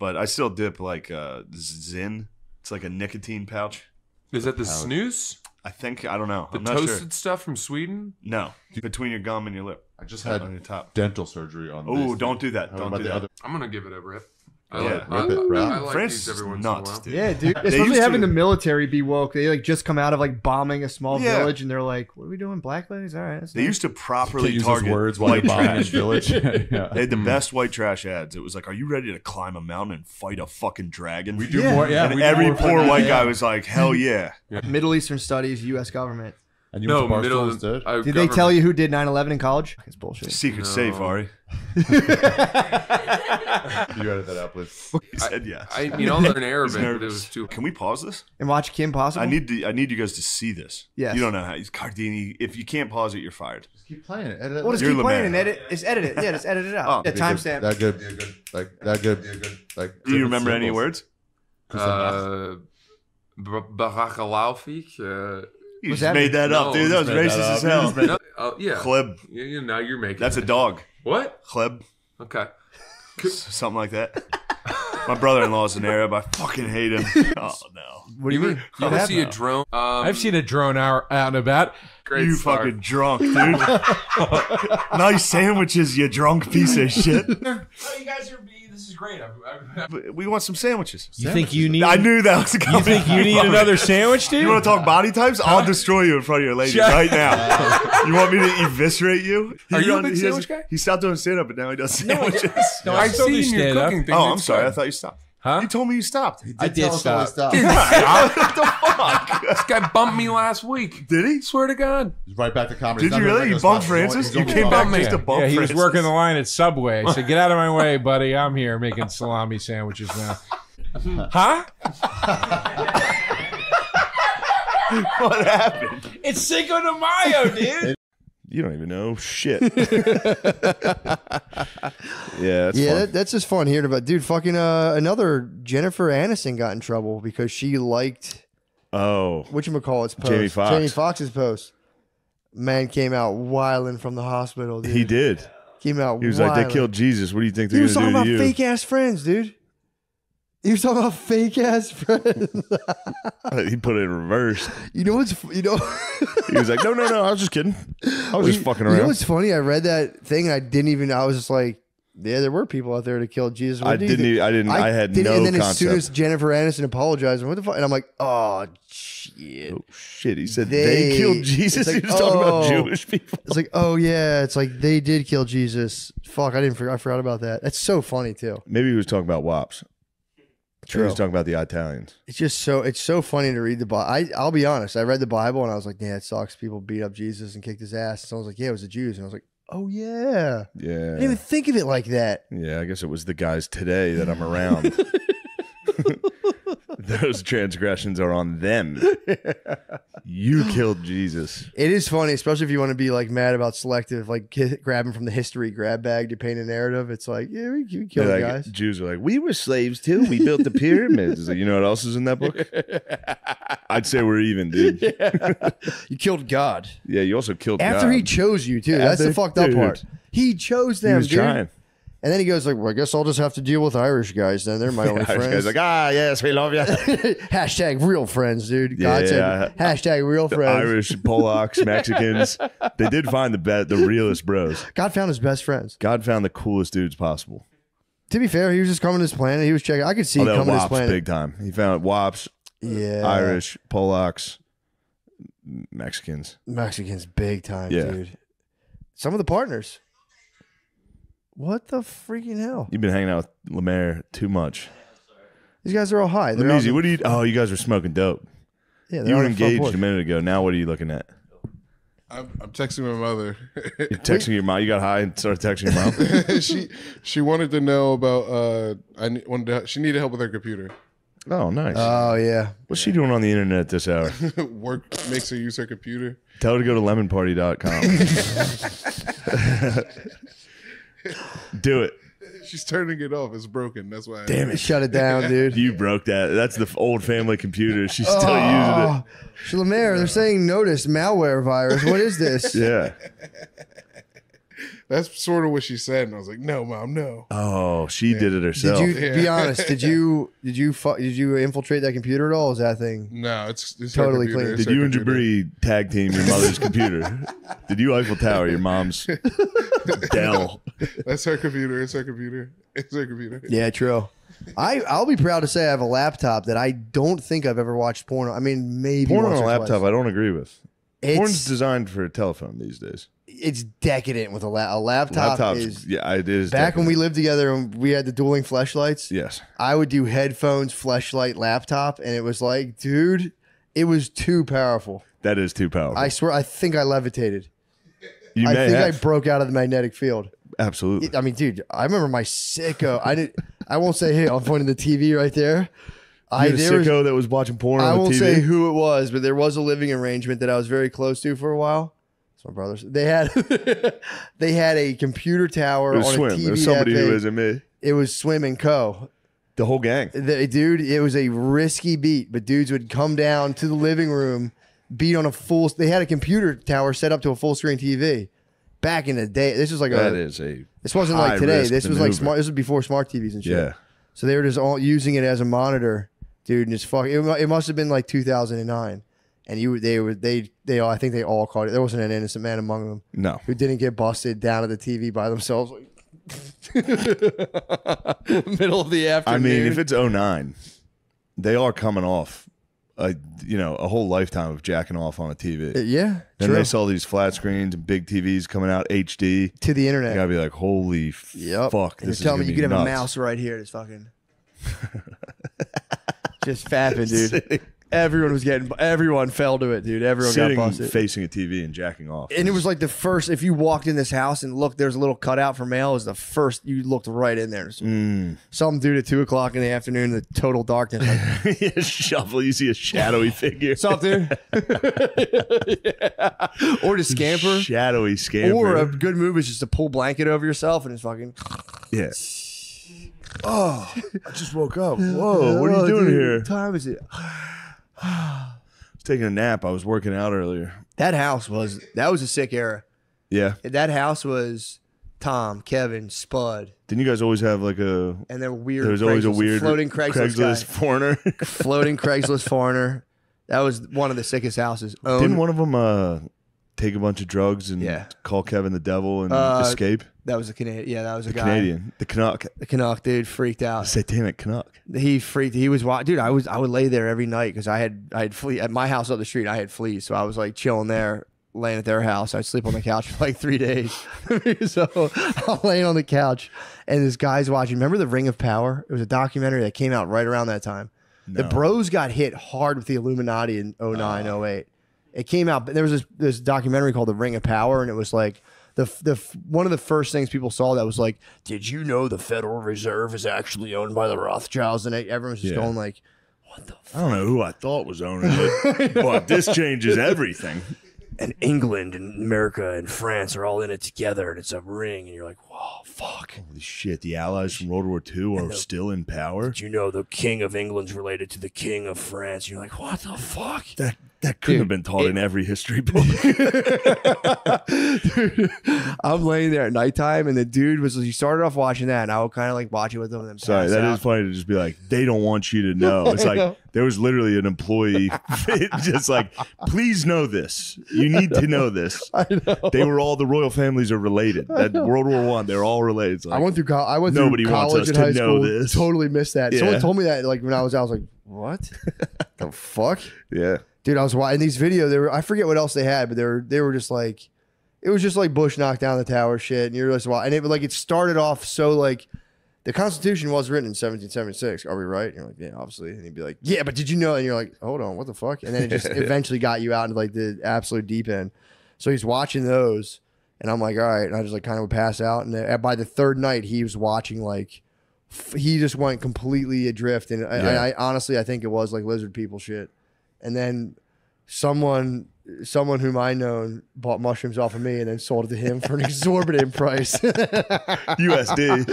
But I still dip like Zyn. It's like a nicotine pouch. is that the snooze? I think, I don't know. The I'm not toasted sure. stuff from Sweden? No, between your gum and your lip. I just On had your top. dental surgery on. Oh, these don't things. do that. How Don't about do the that. other- I'm gonna give it a rip. Yeah. Rip it, bro. I like France these every is once nuts, in a while. dude. Yeah, dude. They Especially used having to- the military be woke. They like just come out of like bombing a small Yeah. village, and they're like, "What are we doing, black ladies? All right." That's They nice." used to properly Can't use those target words while you're white bombing a trash. village. Yeah. They had the best white trash ads. It was like, are you ready to climb a mountain and fight a fucking dragon? We do more. Yeah, And we do every more for poor that, white yeah. guy was like, hell yeah. Middle Eastern Studies, U.S. government. And you No, went to middle Barstool of instead? the, Did they tell you who did 9/11 in college? It's bullshit. Secret safe, Ari. You edit that out, please. He said yes. I mean, I'll learn He's Arabic, but it nervous. was too. Can we pause this? And watch Kim Possible. I need you guys to see this. Yes. You don't know how. He's Cardini. If you can't pause it, you're fired. Just keep playing it. Edit it. Well, just You're keep the playing man. and edit it. Yeah, just edit it out. Oh. Yeah, timestamp. That good. Like that good. Like. Do you remember any words? Barakalafik. You just that made that up, No, dude. That was made that racist up. as hell. No, oh yeah. Chleb. Now you're making. That's a it. dog. What? Chleb. Okay. Something like that. My brother-in-law's an Arab. I fucking hate him. Oh, no. What do you mean? You ever see a drone? I've seen a drone out and about. Great You start. fucking drunk, dude. Nice sandwiches, you drunk piece of shit. Oh, you guys are this is great. We want some sandwiches. You think you need? I knew that was coming. You think you need another sandwich, dude? You want to talk body types? I'll destroy you in front of your lady right now. You want me to eviscerate you? Are you a big He sandwich guy? He stopped doing stand-up, but now he does sandwiches. No, I still do see your stand-up. cooking thing. Oh, I'm It's sorry. I good. thought you stopped. Huh? You told me you stopped. I did stop. What the fuck? This guy bumped me last week. Did he? Swear to God. Right back to comedy. Did you really? You bumped Francis? You came back just to bump Yeah, he was Francis? working the line at Subway. I said, "Get out of my way, buddy. I'm here making salami sandwiches now." Huh? What happened? It's Cinco de Mayo, dude. You don't even know shit. Yeah, that's fun. that's just fun hearing about. Dude, fucking another Jennifer Aniston got in trouble because she liked Oh, whatchamacallit's post. Jamie Foxx. Jamie Foxx's post. Man came out wilding from the hospital, dude. he did. Came out He was like, wilding. they killed Jesus. What do you think He they're was going talking to do about to you? fake ass friends, dude. He was talking about fake ass friends. He put it in reverse. You know what's He was like, no, I was just kidding. I was just fucking You know around. what's funny? I read that thing and I didn't even. I was just like, yeah, there were people out there to kill Jesus. What I do you didn't think? even- I didn't- I had no And then as soon as concept. Jennifer Aniston apologized, what the fuck? And I'm like, oh shit. Oh, shit. He said they killed Jesus. It's like, He was talking about oh. Jewish people. It's like, oh yeah, it's like they did kill Jesus. Fuck, I forgot about that. That's so funny too. Maybe he was talking about WAPs. He was talking about the Italians. It's so funny to read the Bible. I'll be honest. I read the Bible and I was like, yeah, it sucks. People beat up Jesus and kicked his ass. And someone was like, yeah, it was the Jews. And I was like, oh yeah. I didn't even think of it like that. Yeah, I guess it was the guys today that I'm around. Those transgressions are on them. You killed Jesus. It is funny, especially if you want to be like mad about selective, like grabbing from the history grab bag to paint a narrative. It's like, yeah, we killed Like, guys. Jews are like, we were slaves too. We built the pyramids. It's like, you know what else is in that book? I'd say we're even, dude. Yeah, You killed God. you also killed After God. he chose you, too. That's the After- fucked up dude. part. He chose them, He was dude. trying. And then he goes like, well, I guess I'll just have to deal with Irish guys then. They're my only Irish friends. guy's like, yes, we love you. Hashtag real friends, dude. God Yeah. said, hashtag real The friends. Irish, Polacks, Mexicans. They did find the realest bros. God found his best friends. God found the coolest dudes possible. To be fair, he was just coming to this planet. He was checking. I could see Although coming to this WAPs planet. big time. He found WAPs, Yeah. Irish, Polacks, Mexicans. Mexicans big time, Yeah. dude. Some of the partners. What the freaking hell? You've been hanging out with Lemaire too much. These guys are all high. They're Lemeezy, what do you? Oh, you guys were smoking dope. Yeah, you were engaged a minute ago. Now what are you looking at? I'm texting my mother. You're texting your mom. You got high and started texting your mom. she wanted to know about. She needed help with her computer. Oh, nice. Oh yeah. What's she doing on the internet this hour? Work makes her use her computer. Tell her to go to lemonparty.com. Do it. She's turning it off. It's broken. That's why. Damn it! Shut it down, dude. You broke that. That's the old family computer. She's still using it. Lemaire, they're saying notice malware virus. What is this? Yeah. That's sort of what she said, and I was like, "No, Mom, no." Oh, she did it herself. Did you be honest? Did you infiltrate that computer at all? Is that thing? No, it's totally clean. Did you and Jabri tag team your mother's computer? Did you Eiffel Tower your mom's Dell? That's her computer. It's her computer. It's her computer. Yeah, true. I'll be proud to say I have a laptop that I don't think I've ever watched porn on. I mean, maybe porn once on a or laptop. twice. I don't agree with. Porn's designed for a telephone these days. It's decadent with a laptop. Yeah, it is. Back decadent. when we lived together and we had the dueling fleshlights. Yes, I would do headphones, fleshlight, laptop, and it was like, dude, it was too powerful. That is too powerful. I swear, I think I levitated. I think I broke out of the magnetic field. Absolutely. I mean, dude, I remember my sicko. I won't say, hey, I'm pointing the TV right there. Sicko that was watching porn on the TV? I won't say who it was, but there was a living arrangement that I was very close to for a while. It's my brothers. They had a computer tower on a TV. It was somebody who isn't me. It was Swim and Co. The whole gang. Dude, it was a risky beat, but dudes would come down to the living room, beat on they had a computer tower set up to a full screen TV. Back in the day, this was like this wasn't like today. This was like smart. This was before smart TVs and shit. Yeah. So they were just all using it as a monitor, dude. And it must have been like 2009, and they all, I think they all caught it. There wasn't an innocent man among them. No. Who didn't get busted down at the TV by themselves, like middle of the afternoon. I mean, if it's 09, they are coming off a whole lifetime of jacking off on a TV. Yeah. Then they saw these flat screens and big TVs coming out HD to the internet. You gotta be like, holy fuck! This is telling me you could have a mouse right here. It's fucking just fapping, dude. Everyone fell to it, dude. Everyone got busted. Facing a TV and jacking off. And it was like the first, if you walked in this house and looked, there's a little cutout for mail, it was the first, you looked right in there. Some dude at 2 o'clock in the afternoon in the total darkness. Like, shuffle, you see a shadowy figure. What's up, dude? Or to scamper. Shadowy scamper. Or a good move is just to pull blanket over yourself and it's fucking. Yeah. Oh, I just woke up. Whoa, what are you doing here? What time is it? I was taking a nap. I was working out earlier. That was a sick era. Yeah. That house was Tom, Kevin, Spud. Didn't you guys always have like a? And there were there was always a weird floating Craigslist foreigner. Floating Craigslist foreigner. That was one of the sickest houses. Didn't one of them take a bunch of drugs and call Kevin the devil and escape? That was a Canadian. Yeah, that was a guy. Canadian. The Canuck. The Canuck, dude, freaked out. The satanic Canuck. He freaked. He was, dude. I would lay there every night because I had fleas at my house up the street. I had fleas, so I was like chilling there, laying at their house. I'd sleep on the couch for like 3 days. So I'm laying on the couch, and this guy's watching. Remember the Ring of Power? It was a documentary that came out right around that time. No. The bros got hit hard with the Illuminati in 09, 08. It came out, but there was this documentary called The Ring of Power, and it was like the one of the first things people saw that was like, did you know the Federal Reserve is actually owned by the Rothschilds? And everyone's just going like, what the fuck? I don't know who I thought was owning it, but this changes everything. And England and America and France are all in it together, and it's a ring, and you're like, whoa, fuck. Holy shit, the Allies from World War II are still in power? Did you know the King of England's related to the King of France? And you're like, what the fuck? That couldn't have been taught in every history book. Dude, I'm laying there at nighttime, and the dude he started off watching that, and I would kind of like watch it with him. And then Sorry, that is funny to just be like, they don't want you to know. It's like there was literally an employee just like, please know this. You need to know this. I know. They were all, the royal families are related. That World War I, they're all related. It's like, I went through college and high school. This. Totally missed that. Yeah. Someone told me that like when I was out. I was like, what? The fuck? Yeah. Dude, I was watching these videos. I forget what else they had, but they were just like, It was just like Bush knocked down the tower shit, and you're just and it started off so like the Constitution was written in 1776. Are we right? And you're like, yeah, obviously. And he'd be like, yeah, but did you know? And you're like, hold on, what the fuck? And then it just eventually got you out into like the absolute deep end. So he's watching those, and I'm like, all right. And I just like kind of would pass out. And by the third night, he was watching like, he just went completely adrift. And I honestly, I think it was like lizard people shit. And then someone whom I known bought mushrooms off of me and then sold it to him for an exorbitant price. USD.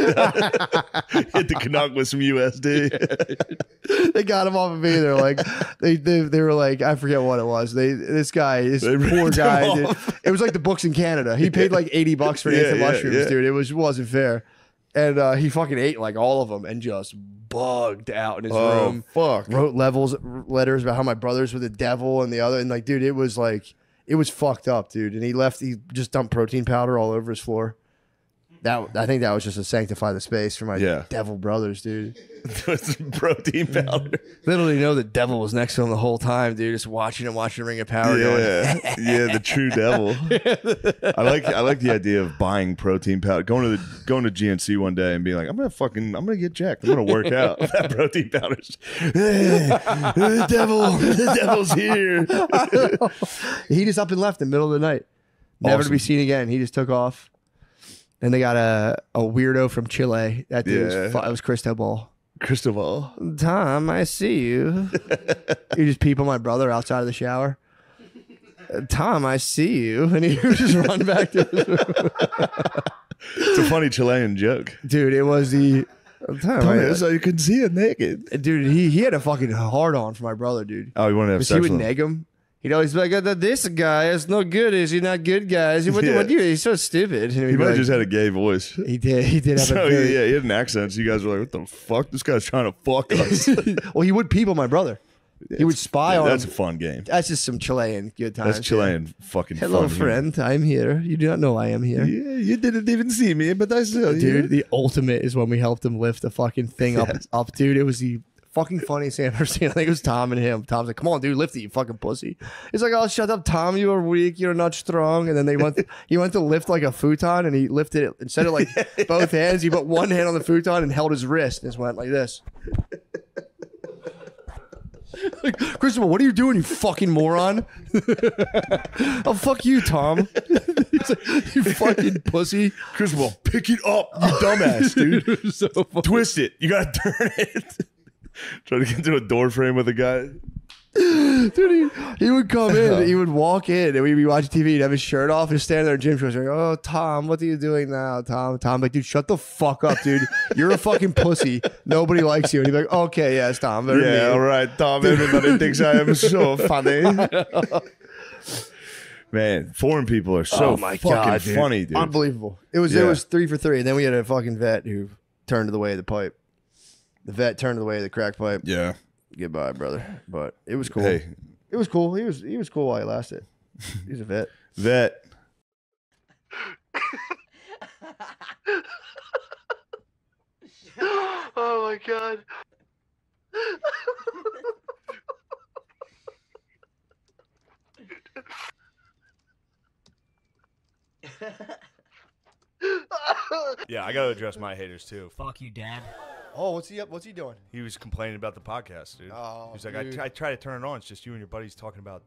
Hit the Canuck with some USD. They got him off of me. They're like, they were like, I forget what it was. This poor guy. Dude, it was like the books in Canada. He paid like $80 for an eighth of mushrooms, dude. It wasn't fair. And he fucking ate like all of them and just bugged out in his room. Fuck. Wrote letters about how my brothers were the devil and the other. And like, dude, it was fucked up, dude. And he just dumped protein powder all over his floor. I think that was just to sanctify the space for my devil brothers, dude. Protein powder. Literally know the devil was next to him the whole time, dude. Just watching Ring of Power. Yeah, yeah, the true devil. I like the idea of buying protein powder, going to GNC one day and being like, I'm gonna get jacked. I'm gonna work out. That protein powder's the devil's here. He just up and left in the middle of the night, never to be seen again. He just took off. And they got a weirdo from Chile. That dude it was Cristobal. Tom, I see you. You just peep on my brother outside of the shower. Tom, I see you. And he would just run back to his room. It's a funny Chilean joke. Dude, it was the time. So you could see it naked. Dude, he had a fucking hard on for my brother, dude. Oh, you want to have sex he with would him? neg him. He'd always be like, this guy is no good. Is he not good, guys? What do you? He's so stupid. He might have just had a gay voice. He did. He did have a very... Yeah, he had an accent. So you guys were like, what the fuck? This guy's trying to fuck us. Well, he would people my brother. He would spy on That's him. a fun game. That's just some Chilean good times. That's Chilean fucking fun. Hello, friend. I'm here. You do not know I am here. Yeah, you didn't even see me, but I saw you. Dude, the ultimate is when we helped him lift the fucking thing up, dude. It was the fucking funniest thing I've ever seen. I think it was Tom and him. Tom's like, come on, dude, lift it, you fucking pussy. He's like, oh, shut up, Tom. You are weak. You're not strong. And then he went to lift like a futon, and he lifted it. Instead of like both hands, he put one hand on the futon and held his wrist and just went like this. Like, Christopher, what are you doing, you fucking moron? Oh, fuck you, Tom. He's like, you fucking pussy. Christopher, pick it up, you dumbass, dude. So twist it. You gotta turn it. Try to get into a door frame with a guy. Dude, he would come in, he would walk in, and we'd be watching TV, he'd have his shirt off, and stand there in gym shorts, like, oh, Tom, what are you doing now, Tom? Tom, like, dude, shut the fuck up, dude. You're a fucking pussy. Nobody likes you. And he'd be like, okay, yes, Tom. All right, Tom. Everybody thinks I am so funny. Man, foreign people are so fucking funny, dude. Unbelievable. It was 3 for 3, and then we had a fucking vet who turned to the way of the pipe. The vet turned to the way of the crack pipe. Yeah. Goodbye, brother. But it was cool. Hey. It was cool. He was cool while he lasted. He's a vet. Vet. Oh my god. Yeah, I gotta address my haters too. Fuck you, Dad. Oh, what's he up? What's he doing? He was complaining about the podcast, dude. Oh, he's like, I try to turn it on. It's just you and your buddies talking about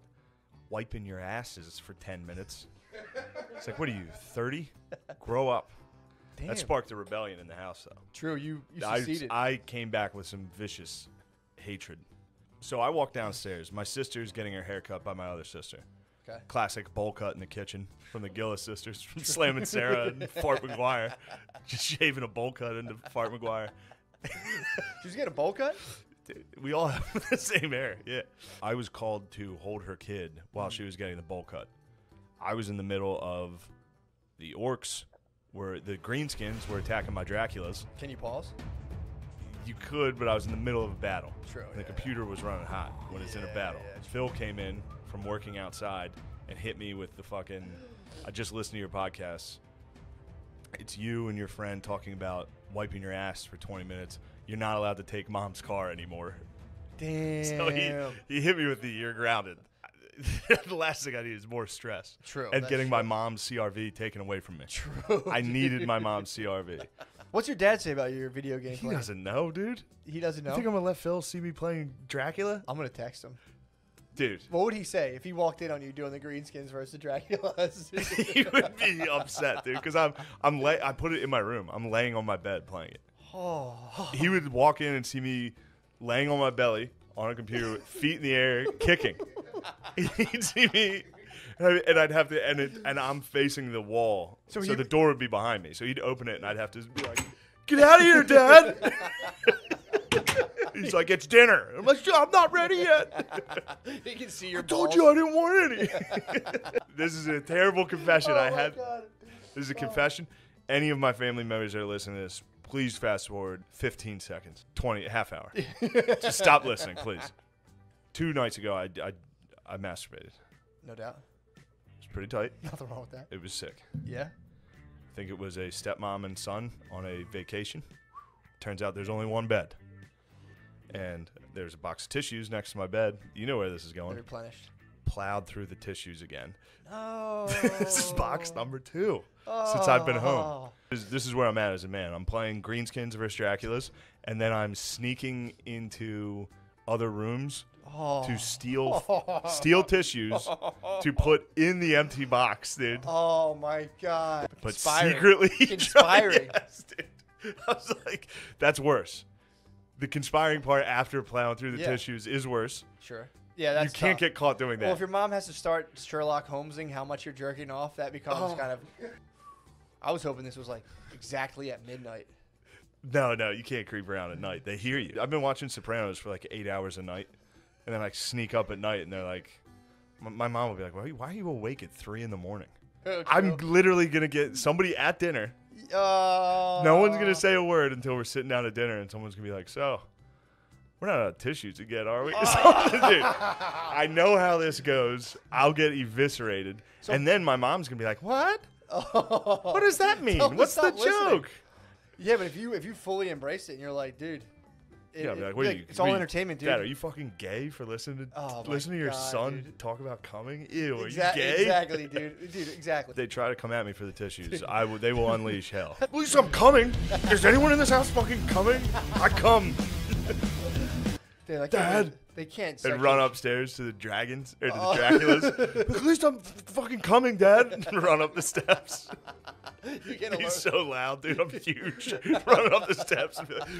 wiping your asses for 10 minutes. It's like, what are you, 30? Grow up. Damn. That sparked a rebellion in the house, though. True, you succeeded. I came back with some vicious hatred. So I walk downstairs. My sister's getting her hair cut by my other sister. Okay. Classic bowl cut in the kitchen from the Gillis sisters, from Slam and Sarah and Fart McGuire. Just shaving a bowl cut into Fart McGuire. Did you get a bowl cut? Dude, we all have the same hair, yeah. I was called to hold her kid while she was getting the bowl cut. I was in the middle of the orcs, where the greenskins were attacking my Draculas. Can you pause? You could, but I was in the middle of a battle. True. The computer was running hot when it's in a battle. Phil came in from working outside and hit me with the fucking, I just listened to your podcast. It's you and your friend talking about wiping your ass for 20 minutes. You're not allowed to take mom's car anymore. Damn. So he hit me with the you're grounded. the last thing I need is more stress. True. And that's getting true. my mom's CRV taken away from me. True. I needed my mom's CRV. What's your dad say about your video game He playing? doesn't know, dude. He doesn't know? You think I'm going to let Phil see me playing Dracula? I'm going to text him. Dude. What would he say if he walked in on you doing the greenskins versus the Draculas? He would be upset, dude, because I put it in my room. I'm laying on my bed playing it. Oh. He would walk in and see me laying on my belly on a computer with feet in the air, kicking. He'd see me, and I'd have to, and I'm facing the wall, so the door would be behind me. So he'd open it, and I'd have to be like, "Get out of here, Dad!" He's like, "It's dinner." I'm like, "I'm not ready yet." He can see your I told you I didn't want any. This is a terrible confession I had. God. This is a confession. Any of my family members that are listening to this, please fast forward 15 seconds, half hour. Just stop listening, please. 2 nights ago, I masturbated. No doubt. It was pretty tight. Nothing wrong with that. It was sick. Yeah? I think it was a stepmom and son on a vacation. Turns out there's only one bed. And there's a box of tissues next to my bed. You know where this is going. They're replenished. Plowed through the tissues again. No. This is box number 2 since I've been home. This is where I'm at as a man. I'm playing Greenskins versus Draculas, and then I'm sneaking into other rooms to steal tissues to put in the empty box, dude. Oh my God. But Conspiring. secretly Conspiring. Yes, dude. I was like, that's worse. The conspiring part after plowing through the tissues is worse. Sure. Yeah, that's You can't tough. get caught doing that. Well, if your mom has to start Sherlock Holmesing how much you're jerking off, that becomes kind of... I was hoping this was like exactly at midnight. No, you can't creep around at night. They hear you. I've been watching Sopranos for like 8 hours a night, and then I sneak up at night, and they're like, my mom will be like, why are you awake at 3 in the morning? I'm literally going to get somebody at dinner. No one's going to say a word until we're sitting down at dinner, and someone's going to be like, so, we're not out of tissues again, are we? Dude, I know how this goes. I'll get eviscerated. And then my mom's going to be like, what? What does that mean? What's the joke? Yeah, but if you fully embrace it and you're like, dude, it's all entertainment, dude. Dad, are you fucking gay for listening to your son talk about coming? Ew, are you gay? Exactly, dude. Dude, exactly. They try to come at me for the tissues. They will unleash hell. At least I'm coming. Is anyone in this house fucking coming? I come. They're like, Dad. They can't. And run upstairs to the dragons or to the Draculas. At least I'm fucking coming, Dad. And run up the steps. He's so loud, dude. I'm huge. Running up the steps and be like,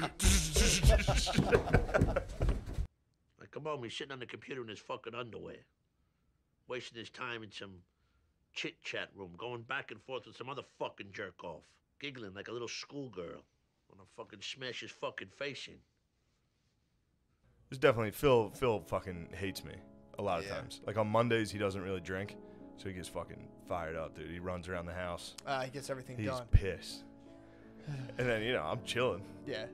come on, he's sitting on the computer in his fucking underwear, wasting his time in some chit-chat room, going back and forth with some other fucking jerk-off, giggling like a little schoolgirl. Wanna fucking smash his fucking face in. There's definitely Phil fucking hates me a lot of times. Like on Mondays he doesn't really drink, so he gets fucking fired up, dude. He runs around the house. He gets everything done. He's pissed. And then, I'm chilling. Yeah.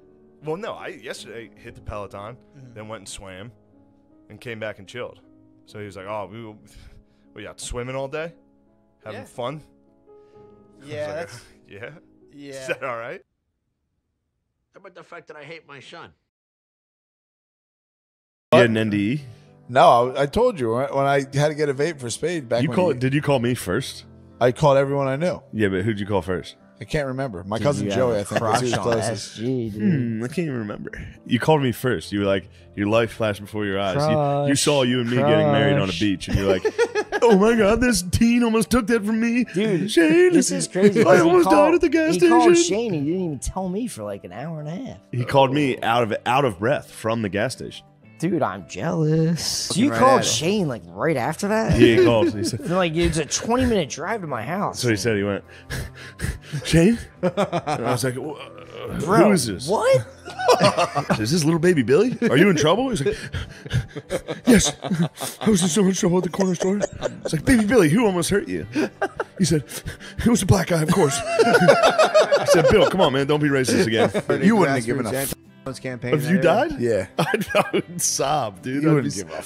Well, no, I yesterday hit the Peloton, then went and swam, and came back and chilled. So he was like, "Oh, we out swimming all day, having fun." Yeah. Like, yeah. Yeah. Is that all right? How about the fact that I hate my son? You had an NDE? No, I told you when I had to get a vape for Spade back. Did you call me first? I called everyone I knew. Yeah, but who'd you call first? I can't remember. My cousin Joey, I think, was who was closest. I can't even remember. You called me first. You were like, your life flashed before your eyes. You saw you and me getting married on a beach, and you're like, oh my God, this teen almost took that from me. Dude, Shane, this is crazy. I almost died at the gas station. He called Shane. He didn't even tell me for like an hour and a half. He called me out of breath from the gas station. Dude, I'm jealous. So you called Shane like right after that? Yeah, he called. He said, like, it's a 20-minute drive to my house. So he said, he went, Shane? And I was like, Bro, who is this? What? Is this little baby Billy? Are you in trouble? He's like, yes. I was in so much trouble at the corner store. It's like, baby Billy, who almost hurt you? He said, it was a black guy, of course. I said, Bill, come on, man. Don't be racist again. You wouldn't have given a campaign. If you died? Yeah. I would sob, dude. You wouldn't give a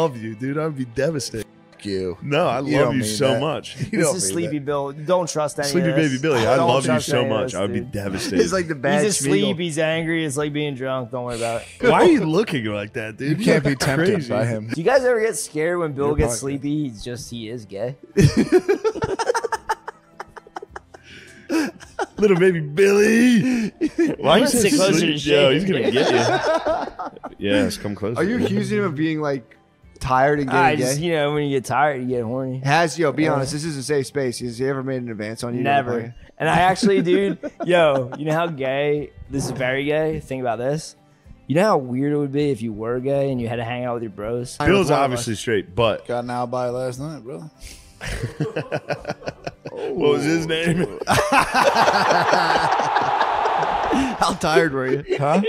love you, dude. I would be devastated. you. No, I love you so much. This is Sleepy Bill. Don't trust any Sleepy of this. Baby Billy, I Don't love you trust so any of much. this, I would be dude. devastated. It's like the bad He's asleep. Schmiegel. He's angry. It's like being drunk. Don't worry about it. Why are you looking like that, dude? You can't be You're tempted crazy. by him. Do you guys ever get scared when Bill Your gets podcast. sleepy? He is gay. Little baby Billy. Why you sit closer to Shane. Yo, he's gonna get you. Yes, come closer. Are you accusing him of being like tired and getting Just, gay? you know, when you get tired, you get horny. Be honest, this is a safe space. Has he ever made an advance on you? Never. And I actually, dude, yo, you know how gay? This is very gay. Think about this. You know how weird it would be if you were gay and you had to hang out with your bros? Bill's obviously straight, but got an alibi last night, brother. what was his name? How tired were you? Huh?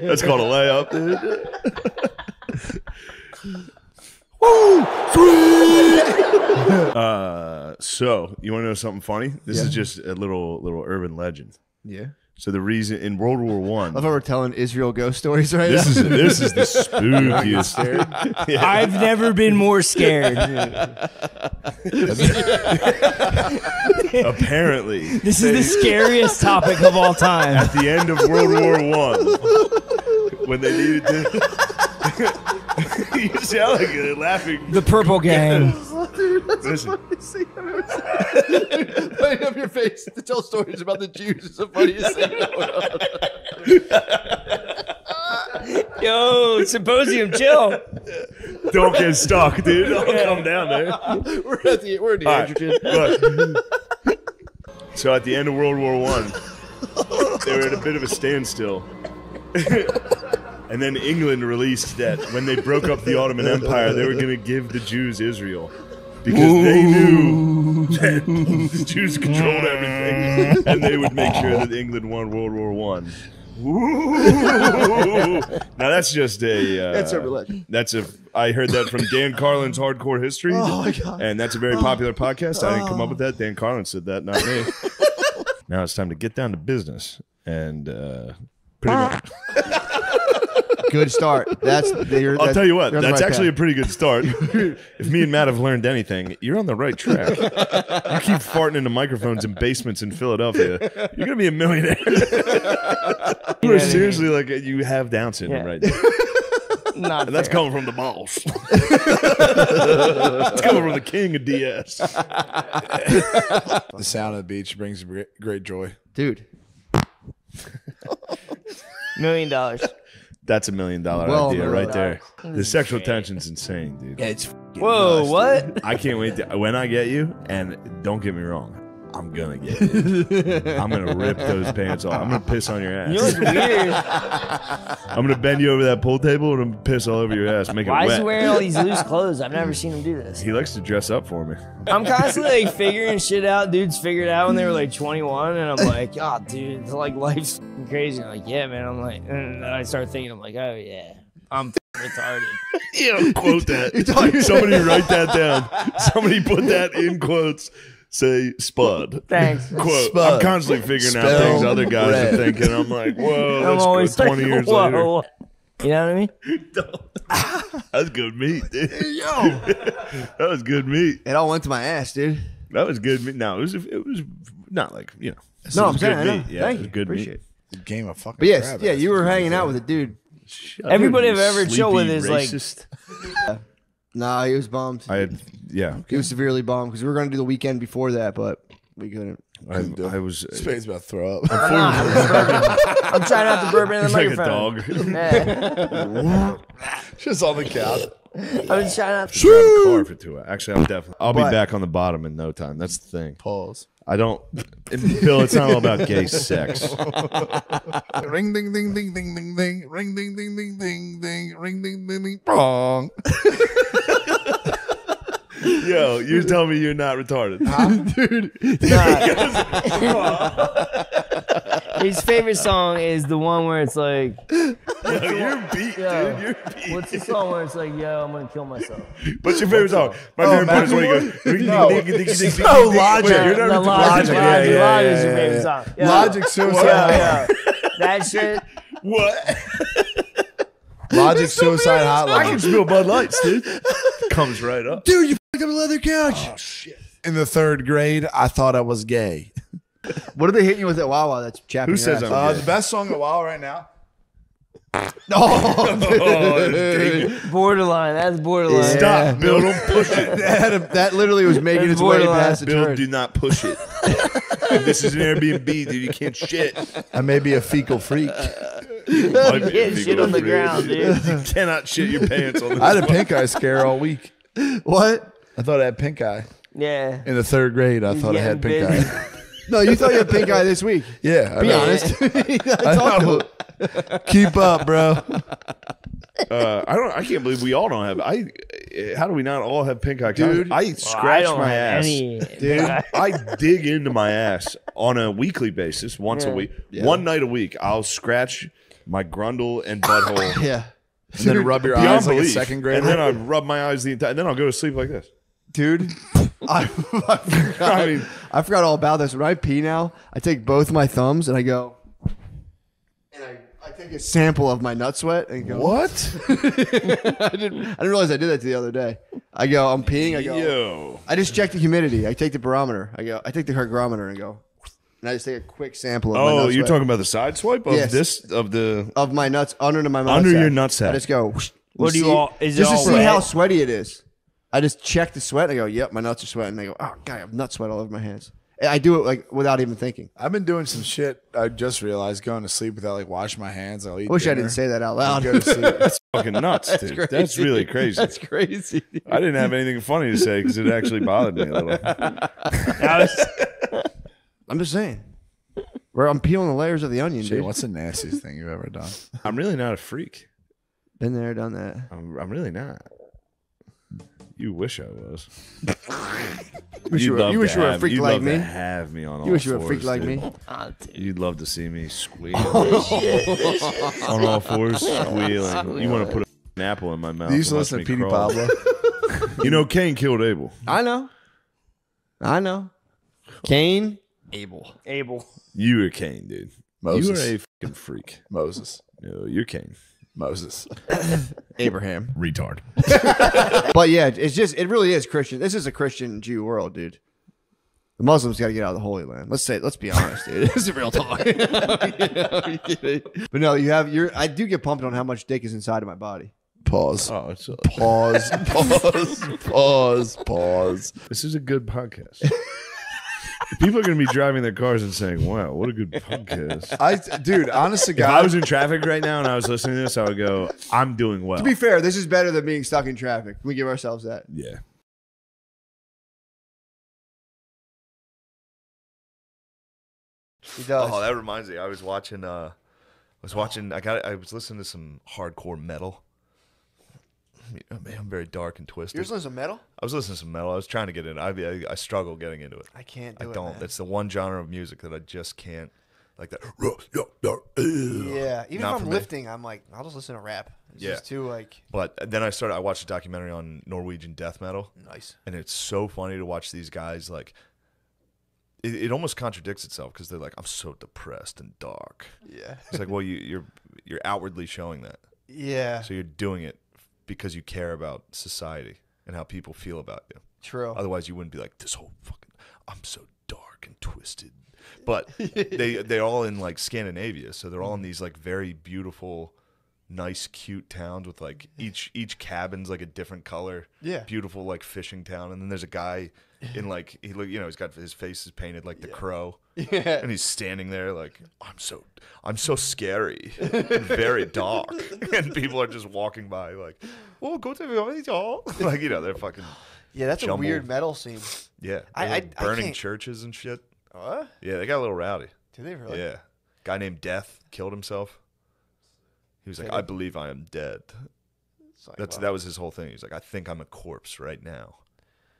That's called a layup, dude. So you want to know something funny? This is just a little urban legend. Yeah. So the reason in World War I love how we're telling Israel ghost stories right this now. is the spookiest. Yeah. I've never been more scared. Apparently, this is the scariest topic of all time. At the end of World War I, when they needed to. You sound like you're laughing. The Purple Gang. Listen. Lighting up your face to tell stories about the Jews is the funniest thing. Yo, Symposium, chill. Don't get stuck, dude. Don't come down there. We're in the androgen. Look. So at the end of World War I, they were at a bit of a standstill. And then England released that when they broke up the Ottoman Empire, they were going to give the Jews Israel. Because they knew that the Jews controlled everything, and they would make sure that England won World War I. Now that's just a. That's a legend. I heard that from Dan Carlin's Hardcore History. Oh my God. And that's a very popular podcast. I didn't come up with that. Dan Carlin said that, not me. Now it's time to get down to business, and pretty much. Good start. I'll tell you what, that's actually a pretty good start. If me and Matt have learned anything, you're on the right track. You keep farting into microphones in basements in Philadelphia, you're gonna be a millionaire. You are seriously like you have Down syndrome right now. Not and that's fair. coming from the balls. It's coming from the king of DS. The sound of the beach brings great joy, dude. $1 million. That's $1 million idea right there. The sexual tension's insane, dude. Yeah, it's Whoa, nuts, what? I can't wait when I get you, and don't get me wrong, I'm gonna get it. I'm gonna rip those pants off. I'm gonna piss on your ass. You know what's weird? I'm gonna bend you over that pool table and I'm gonna piss all over your ass, make Why it is wet. he wearing all these loose clothes? I've never seen him do this. He likes to dress up for me. I'm constantly like figuring shit out. Dudes figured out when they were like 21, and I'm like, oh, dude, like life's crazy. I'm like, yeah, man. I'm like, and I start thinking, I'm like, oh yeah, I'm retarded. Yeah, quote that. Somebody write that down. Somebody put that in quotes. Say spud. Thanks. Quote. Spud. I'm constantly figuring out Spell things other guys red. are thinking. I'm like, whoa, I'm that's always good. 20 like, years whoa. later. You know what I mean? That's good meat, dude. Yo. That was good meat. It all went to my ass, dude. That was good meat. No, it was not like, you know. No, it I'm was saying, good I know. meat. Yeah, Thank it was you. good Appreciate meat. it. The game of fucking. But yes, crab yeah, ass. you were hanging out with a dude. Everybody I've ever Sleepy chilled with is racist. Nah, he was bummed. Yeah. He was severely bummed because we were going to do the weekend before that, but we couldn't. I was. Spade's about to throw up. I'm trying not to burp into the He's like a microphone. dog. Yeah. Just on the couch. I'm just trying not to. Drive a car for 2 hours. Actually, I'll be But- back on the bottom in no time. That's the thing. Pause. I don't. Bill, it's not all about gay sex. Ring ding ding ding ding ding ding. Ring ding ding ding ding ding. Ring ding ding ding bong. Yo, you're telling me you're not retarded. Dude. His favorite song is the one where it's like, Yo, you're beat, Yo. dude. You're beat. what's the song where it's like, yo, I'm gonna kill myself? What's your favorite song? My favorite part is when he goes. No, Logic. Wait, you're The not Logic, retarded. Logic is your favorite song. Yeah. Logic's so Yeah, sad. yeah. That shit. What? Logic suicide hotline. I can spill Bud Lights, dude. Comes right up. Dude, you fucked up a leather couch. Oh shit. In the 3rd grade, I thought I was gay. What are they hitting you with at Wawa? That's chapping. Who says your I'm ass? gay? The best song at Wawa right now. Borderline. That's borderline. Yeah. Stop, Bill. Don't push it. That literally was making its way past the Bill, turn. do not push it. This is an Airbnb, dude. You can't shit. I may be a fecal freak. You can't shit on the ground, dude. You cannot shit your pants on the I had a pink eye scare all week. What? I thought I had pink eye. Yeah. In the 3rd grade, I thought I had pink busy. eye. No, you thought you had pink eye this week. Yeah. Be honest. I talked to him. Keep up, bro. I can't believe we all don't have. How do we not all have pink eye? Dude. I scratch my ass. Dude. I dig into my ass on a weekly basis, once a week, one night a week. I'll scratch my grundle and butthole. Yeah. And then rub your eyes like a 2nd grader. And then I rub my eyes and then I'll go to sleep like this. Dude, I forgot all about this. When I pee now, I take both my thumbs and I go, and I take a sample of my nut sweat and go. What? I didn't realize I did that the other day. I go, I'm peeing. I go. Yo. I just check the humidity. I take the barometer. I take the hygrometer and go, and I just take a quick sample of my nut Oh, you're sweat. talking about the side swipe of Yes. of my nuts under my under nutsack. your nutsack. I just go. What do you all? Is it Just to all see wet? how sweaty it is. I just check the sweat and I go, yep, my nuts are sweating. And I go, oh, God, I have nut sweat all over my hands. And I do it like without even thinking. I've been doing some shit. I just realized going to sleep without like washing my hands. I'll eat. I wish I dinner, didn't say that out loud. go to sleep. That's fucking nuts, dude. crazy. That's really crazy. That's crazy. I didn't have anything funny to say because it actually bothered me a little. I'm just saying. Where I'm peeling the layers of the onion, Shane, dude. what's the nastiest thing you've ever done? I'm really not a freak. Been there, done that. I'm really not. You wish I was. You wish you were a freak like me. To have me on all You wish you were a fours, freak like dude. me. You'd love to see me squeal on all fours, squealing. You want to put an apple in my mouth? You used to and listen watch to me Petey crawl. Pablo. You know, Cain killed Abel. I know. Cain, Abel. You are Cain, dude. Moses. You are a fucking freak. Moses. No, you're Cain. Moses. Abraham. Retard. But yeah, it really is Christian. This is a Christian Jew world, dude. The Muslims got to get out of the Holy Land. Let's be honest, dude. This is real talk. I'm kidding. But no, I do get pumped on how much dick is inside of my body. Pause. Oh, it's Pause. This is a good podcast. People are going to be driving their cars and saying, "Wow, what a good podcast." Dude, honest to If God, I was in traffic right now and I was listening to this, I would go, "I'm doing well." To be fair, this is better than being stuck in traffic. Can we give ourselves that? Yeah. He does. Oh, that reminds me. I was watching. I was listening to some hardcore metal. I'm very dark and twisted. You're listening to some metal? I was listening to some metal. I was trying to get in. I struggle getting into it. I can't do it. I don't. Man. That's the one genre of music that I just can't. Like that. Yeah. Even Not if for I'm me. lifting, I'm like, I'll just listen to rap. It's just too like. But then I watched a documentary on Norwegian death metal. Nice. And it's so funny to watch these guys like. It almost contradicts itself because they're like, I'm so depressed and dark. Yeah. It's like, well, you're outwardly showing that. Yeah. So you're doing it because you care about society and how people feel about you. True. Otherwise, you wouldn't be like, this whole fucking, I'm so dark and twisted. But they're all in like Scandinavia, so they're all in these like very beautiful, nice, cute towns with like each cabin's like a different color. Yeah. Beautiful like fishing town, and then there's a guy in like he's got his face is painted like the crow. Yeah. And he's standing there like I'm so scary and very dark, and people are just walking by like, oh, go to the like they're fucking Yeah, that's jumbled. a weird metal scene. Yeah, I like burning can't- churches and shit. What? Yeah, they got a little rowdy. Do they really? Yeah, guy named Death killed himself. He was like, I believe I am dead. Like, That was his whole thing. He's like, I think I'm a corpse right now.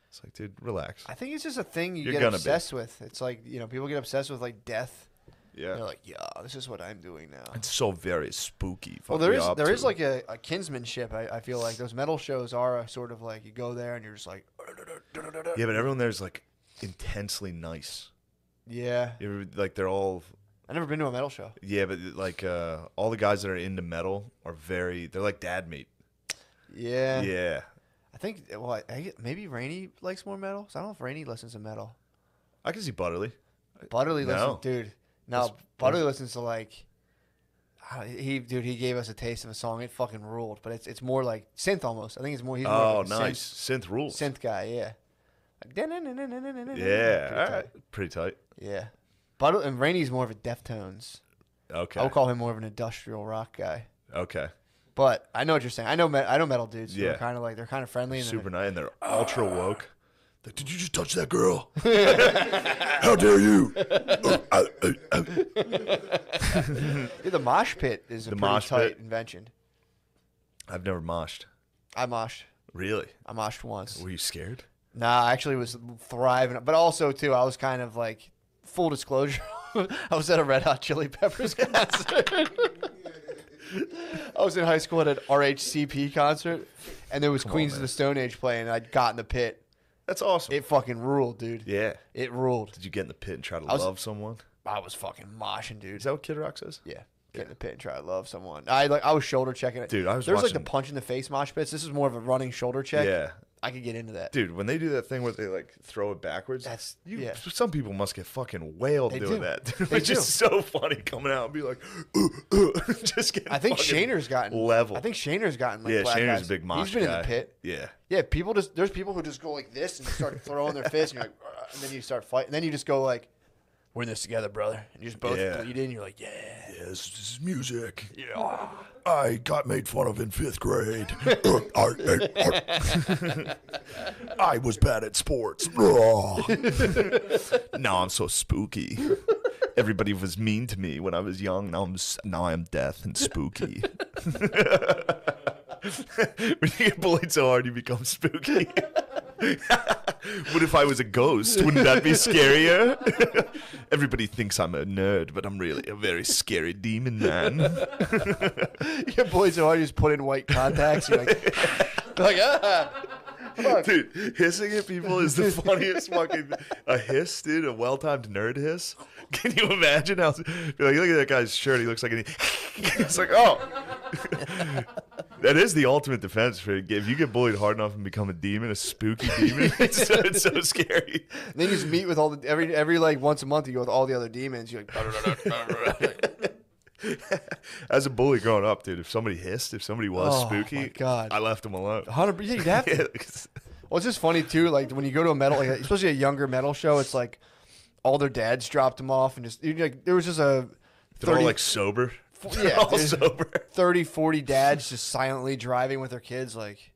It's like, dude, relax. I think it's just a thing you You're get gonna obsessed with. It's like, people get obsessed with like death. Yeah. They're like, yeah, this is what I'm doing now. It's so very spooky. Well, there is like a kinsmanship. I feel like those metal shows are a sort of like you go there and you're just like. Yeah, but everyone there's like intensely nice. Yeah. Like they're all I've never been to a metal show. Yeah, but like all the guys that are into metal are they're like dad meat. Yeah. Yeah. I think, well, maybe Rainey likes more metal. So I don't know if Rainey listens to metal. I can see Butterly. Butterly No. listens, dude. No, Butterly listens to like, he gave us a taste of a song. It fucking ruled. But it's more like synth almost. I think it's more. He's more Oh, like a nice. Synth rules. Synth guy, yeah. Yeah, all right. Pretty tight. Yeah. And Rainey's more of a Deftones. Okay. I would call him more of an industrial rock guy. Okay. But I know what you're saying. I know metal dudes. Yeah. They're kind of like they're kind of friendly and Super nice, and they're ultra woke. Like, did you just touch that girl? How dare you? Yeah, the mosh pit is a The pretty mosh tight pit. invention. I've never moshed. I moshed. Really? I moshed once. Were you scared? Nah, I actually was thriving. But also, too, I was kind of like, full disclosure, I was at a Red Hot Chili Peppers concert. I was in high school at an RHCP concert, and there was Queens of the Stone Age playing, and I'd got in the pit. That's awesome. It fucking ruled, dude. Yeah. It ruled. Did you get in the pit and try to love someone? I was fucking moshing, dude. Is that what Kid Rock says? Yeah. Get in the pit and try to love someone. I was shoulder checking it. Dude, I was There was like watching- the punch in the face mosh pits. This is more of a running shoulder check. Yeah. I could get into that. Dude, when they do that thing where they like throw it backwards, yeah. Some people must get fucking whaled They doing do. that. They It's just so funny coming out and be like, just getting. I think fucking Shaner's gotten level. I think Shaner's gotten like Yeah, black Shaner's guys. a big mosh He's been in guy. the pit. Yeah. Yeah, there's people who just go like this and start throwing their fists and you're like, "Ugh," and then you start fighting. And then you just go like, we're in this together, brother. And you just both bleed in. You're like, yeah. Yeah, this is music. Yeah. I got made fun of in 5th grade. I was bad at sports. Now I'm so spooky. Everybody was mean to me when I was young. Now I'm deaf and spooky. When you get bullied so hard, you become spooky. What if I was a ghost? Wouldn't that be scarier? Everybody thinks I'm a nerd, but I'm really a very scary demon man. You get bullied so hard, you just put in white contacts. You're like ah. Dude, hissing at people is the funniest fucking a hiss, dude. A well-timed nerd hiss. Can you imagine how? Like, look at that guy's shirt. He looks like it's like, oh, that is the ultimate defense for if you get bullied hard enough and become a demon, a spooky demon. It's so scary. And then you just meet with all the every like once a month. You go with all the other demons. You're like. As a bully growing up, dude, if somebody hissed, if somebody was spooky, my God. I left them alone. 100%. You'd have to. Well, it's just funny too. Like when you go to a metal, like, especially a younger metal show, it's like all their dads dropped them off, and just like there was just a. They're all like sober. Yeah, all sober. 30, 40 dads just silently driving with their kids, like.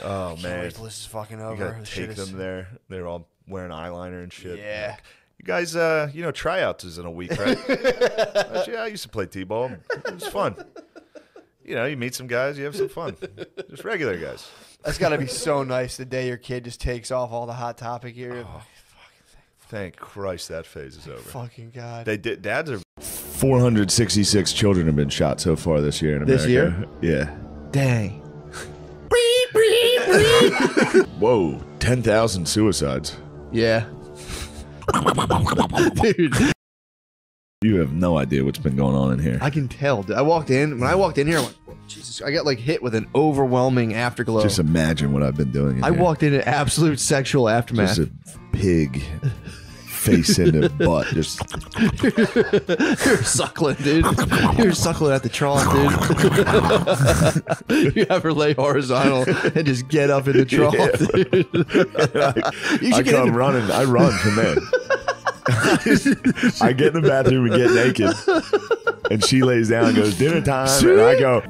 Oh man, wait till this is fucking over. You gotta This take shit is- them there. They're all wearing eyeliner and shit. Yeah. Like, you guys, tryouts is in a week, right? Actually, I used to play t-ball. It was fun. You meet some guys, you have some fun. Just regular guys. That's got to be so nice the day your kid just takes off all the Hot Topic gear. Oh, thank Christ that phase is over. Fucking God. They did. Dads are. 466 children have been shot so far this year in America. This year? Yeah. Dang. Whoa, 10,000 suicides. Yeah. Dude. You have no idea what's been going on in here. I can tell. When I walked in here, I went, Jesus, I got like hit with an overwhelming afterglow. Just imagine what I've been doing in I here. walked in an absolute sexual aftermath. Just a pig face into butt. Just You're suckling, dude. You're suckling at the trough, dude. You ever lay horizontal and just get up in the trough, dude? I come running. I run from there. I get in the bathroom and get naked, and she lays down and goes, dinner time, and I go,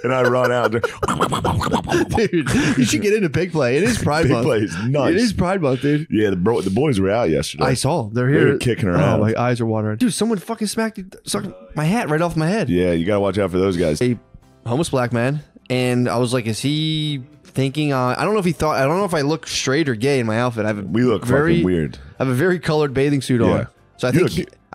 and I run out. Dude, you should get into Pig Play. It is Pride Month. Pig Play is nice. It is Pride Month, dude. Yeah, the boys were out yesterday. I saw. They're here. They're kicking around. Oh, my eyes are watering. Dude, someone fucking sucked my hat right off my head. Yeah, you gotta watch out for those guys. A homeless black man. And I was like, is he thinking I don't know if I look straight or gay in my outfit. We look fucking weird. I have a very colored bathing suit on. So I You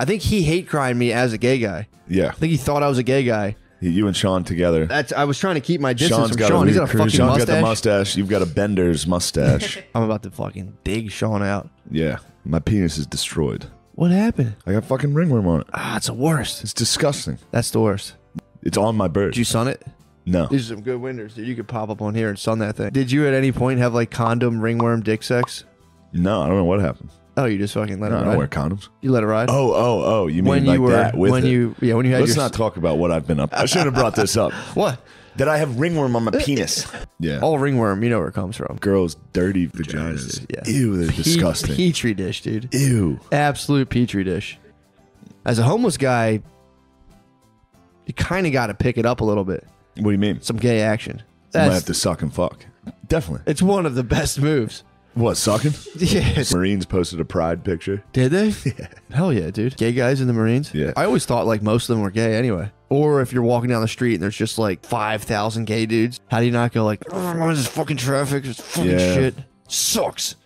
think he hate crimed me as a gay guy. Yeah. I think he thought I was a gay guy. You and Sean together. I was trying to keep my distance Sean's from got Sean. He's got a fucking Sean's mustache. got the mustache. You've got a Bender's mustache. I'm about to fucking dig Sean out. Yeah. My penis is destroyed. What happened? I got fucking ringworm on it. Ah, it's the worst. It's disgusting. That's the worst. It's on my bird. Did you sun it? No. These are some good winters, dude. You could pop up on here and sun that thing. Did you at any point have like condom, ringworm, dick sex? No, I don't know what happened. Oh, you just fucking let it ride? I don't wear condoms. You let it ride? Oh, you mean when like you were, that with when it? you when you had Let's your not talk about what I've been up. I should have brought this up. What? That I have ringworm on my penis. Yeah. All ringworm, you know where it comes from. Girls' dirty vaginas. Yeah. Ew, they're disgusting. Petri dish, dude. Ew. Absolute petri dish. As a homeless guy, you kind of got to pick it up a little bit. What do you mean? Some gay action. You might have to suck and fuck. Definitely. It's one of the best moves. What, sucking? Yeah. Marines posted a pride picture. Did they? Yeah. Hell yeah, dude. Gay guys in the Marines? Yeah. I always thought like most of them were gay anyway. Or if you're walking down the street and there's just like 5,000 gay dudes, how do you not go like, oh, this is fucking traffic, it's fucking shit. Sucks.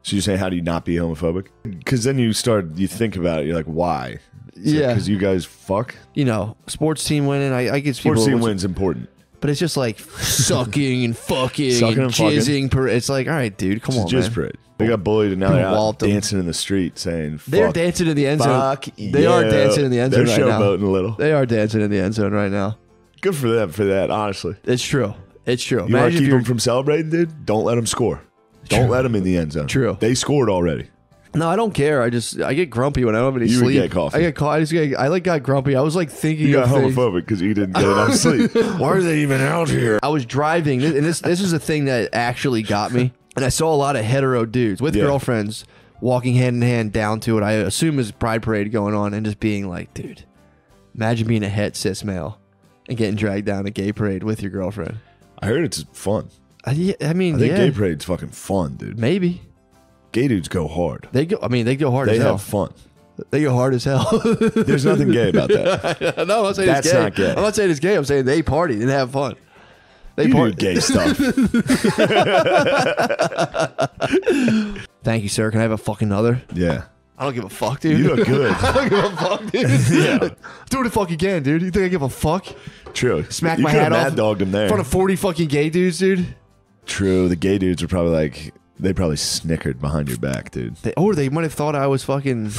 So you say, how do you not be homophobic? Because then you think about it, you're like, why? Yeah. Because you guys fuck? You know, sports team winning, I get Sports people... team win's important. But it's just like sucking and fucking Sucking and and fucking. jizzing. It's like, all right, dude, come on, It's a jizz man. parade. They got bullied and now they're People out walloped them. dancing in the street saying, fuck. They're dancing in the end zone. Fuck They are yeah. dancing in the end zone They're right now. showboating a little. They are dancing in the end zone right now. Good for them for that, honestly. It's true. It's true. You want Imagine to if keep you're- them from celebrating, dude? Don't let them score. Don't let them in the end zone. True. They scored already. No, I don't care. I get grumpy when I don't have any You would sleep. get coffee. I got grumpy. I was like thinking You got of things. homophobic because you didn't get enough sleep. Why are they even out here? I was driving, and this is a thing that actually got me. And I saw a lot of hetero dudes with girlfriends walking hand in hand down to what I assume is a pride parade going on, and just being like, dude, imagine being a het cis male and getting dragged down a gay parade with your girlfriend. I heard it's fun. I mean, I think yeah, gay parade's fucking fun, dude. maybe. Gay dudes go hard. They go hard They as hell. have fun. They go hard as hell. There's nothing gay about that. No, I'm not saying That's it's gay. not gay. I'm not saying it's gay. I'm saying they party and have fun. They You party. do gay stuff. Thank you, sir. Can I have a fucking other? Yeah. I don't give a fuck, dude. You look good. I don't give a fuck, dude. Yeah. Do what the fuck you can, dude. You think I give a fuck? True. Smack you my could hat have off mad dogged him there. in front of 40 fucking gay dudes, dude. True. The gay dudes were probably like, they probably snickered behind your back, dude. They might have thought I was fucking.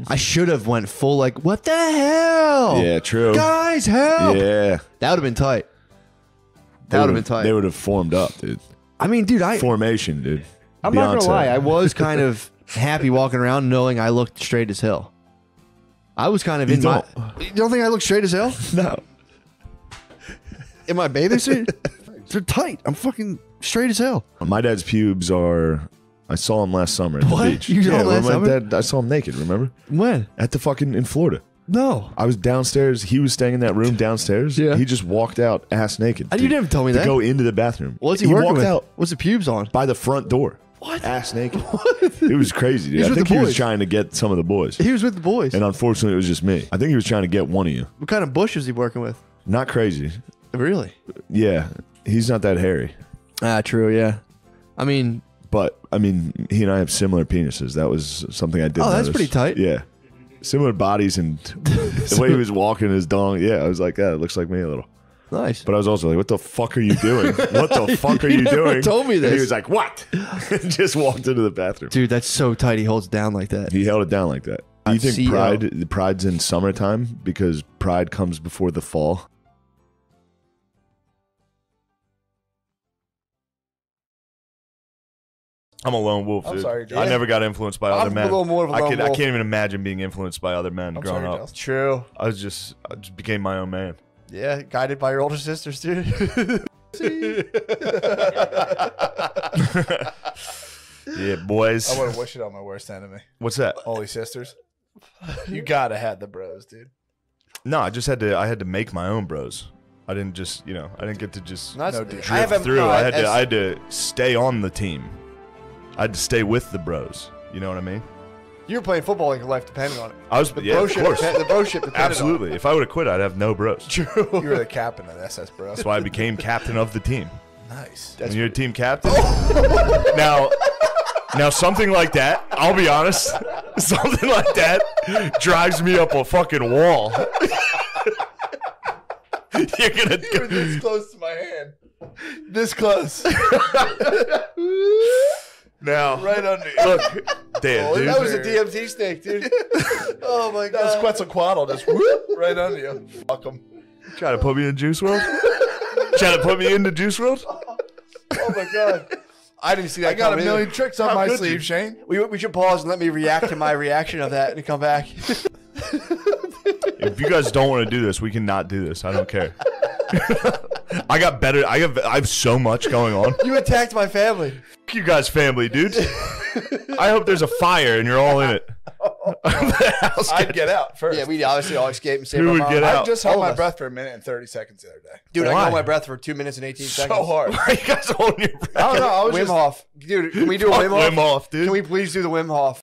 I should have went full like, what the hell? Yeah, true. Guys, help! Yeah. That would have been tight. That would have been tight. They would have formed up, dude. I mean, dude, Formation, dude. I'm not Beyonce. gonna lie. I was kind of happy walking around knowing I looked straight as hell. I was kind of You in my. You don't think I look straight as hell? No. In my bathing suit? They're tight. I'm fucking straight as hell. My dad's pubes are. I saw him last summer at What? the beach. You saw him when last my summer? dad, I saw him naked, remember? When? At the fucking, in Florida. No. I was downstairs. He was staying in that room downstairs. Yeah. He just walked out ass naked. And you didn't tell me to that. go into the bathroom. What's he working walked with? out What's the pubes on? by the front door. What? Ass naked. It was crazy, dude. He's I with think the he was boys. trying to get some of the boys. He was with the boys. And unfortunately, it was just me. I think he was trying to get one of you. What kind of bush was he working with? Not crazy. Really? Yeah. He's not that hairy. Ah, true. Yeah. I mean, But, I mean, he and I have similar penises. That was something I did Oh, that's notice. pretty tight. Yeah. Similar bodies and the way he was walking his dong. Yeah, I was like, yeah, it looks like me a little. nice. But I was also like, what the fuck are you doing? What the fuck are You you never doing? told me And he this. was like, what? And just walked into the bathroom. Dude, that's so tight. He holds down like that. He held it down like that. Do you think CO. pride's in summertime because pride comes before the fall? I'm a lone wolf, I'm dude. sorry, Jay. I never got influenced by I'm other men. a little more of a lone I wolf. can't even imagine being influenced by other men I'm growing sorry, up. Dale. True. I just became my own man. Yeah, guided by your older sisters, too. Yeah, boys. I would have wished it on my worst enemy. What's that? Holy sisters. You gotta have the bros, dude. No, I just had to make my own bros. I didn't just, I didn't get to just No, dude. drift through. I had to stay on the team. I had to stay with the bros. You know what I mean? You were playing football like your life depended on it. I was, The yeah, of course. The broship depended Absolutely. If I would have quit, I'd have no bros. on it. You were the captain of SS, bro. That's why I became captain of the team. Nice. When you're a team captain, now something like that, I'll be honest, something like that drives me up a fucking wall. You're gonna You were this close to my hand. this close. Now, Right under you. look, damn, dude. That was a DMT snake, dude. Oh my That was god. Quetzalcoatl just whoop, right under you. Fuck him. Trying to put me in Juice WRLD? Trying to put me into Juice WRLD? Oh my god. I didn't see that. I got a coming million either. tricks up How my could sleeve, you? Shane. We should pause and let me react to my reaction of that and come back. If you guys don't want to do this, we cannot do this. I don't care. I got better. I have so much going on. You attacked my family. Fuck you guys, family, dude. I hope there's a fire and you're all in it. I'd get out first. Yeah, we obviously all escape and save Who our would mom. get I out? just held All of my us. breath for a minute and 30 seconds the other day. Dude, I Why? held my breath for 2 minutes and 18 seconds. So hard. Why are you guys holding your breath? I don't know. I was Wim just Hof. Dude, can we do a Fuck Wim Hof? Wim Hof, dude. Can we please do the Wim Hof?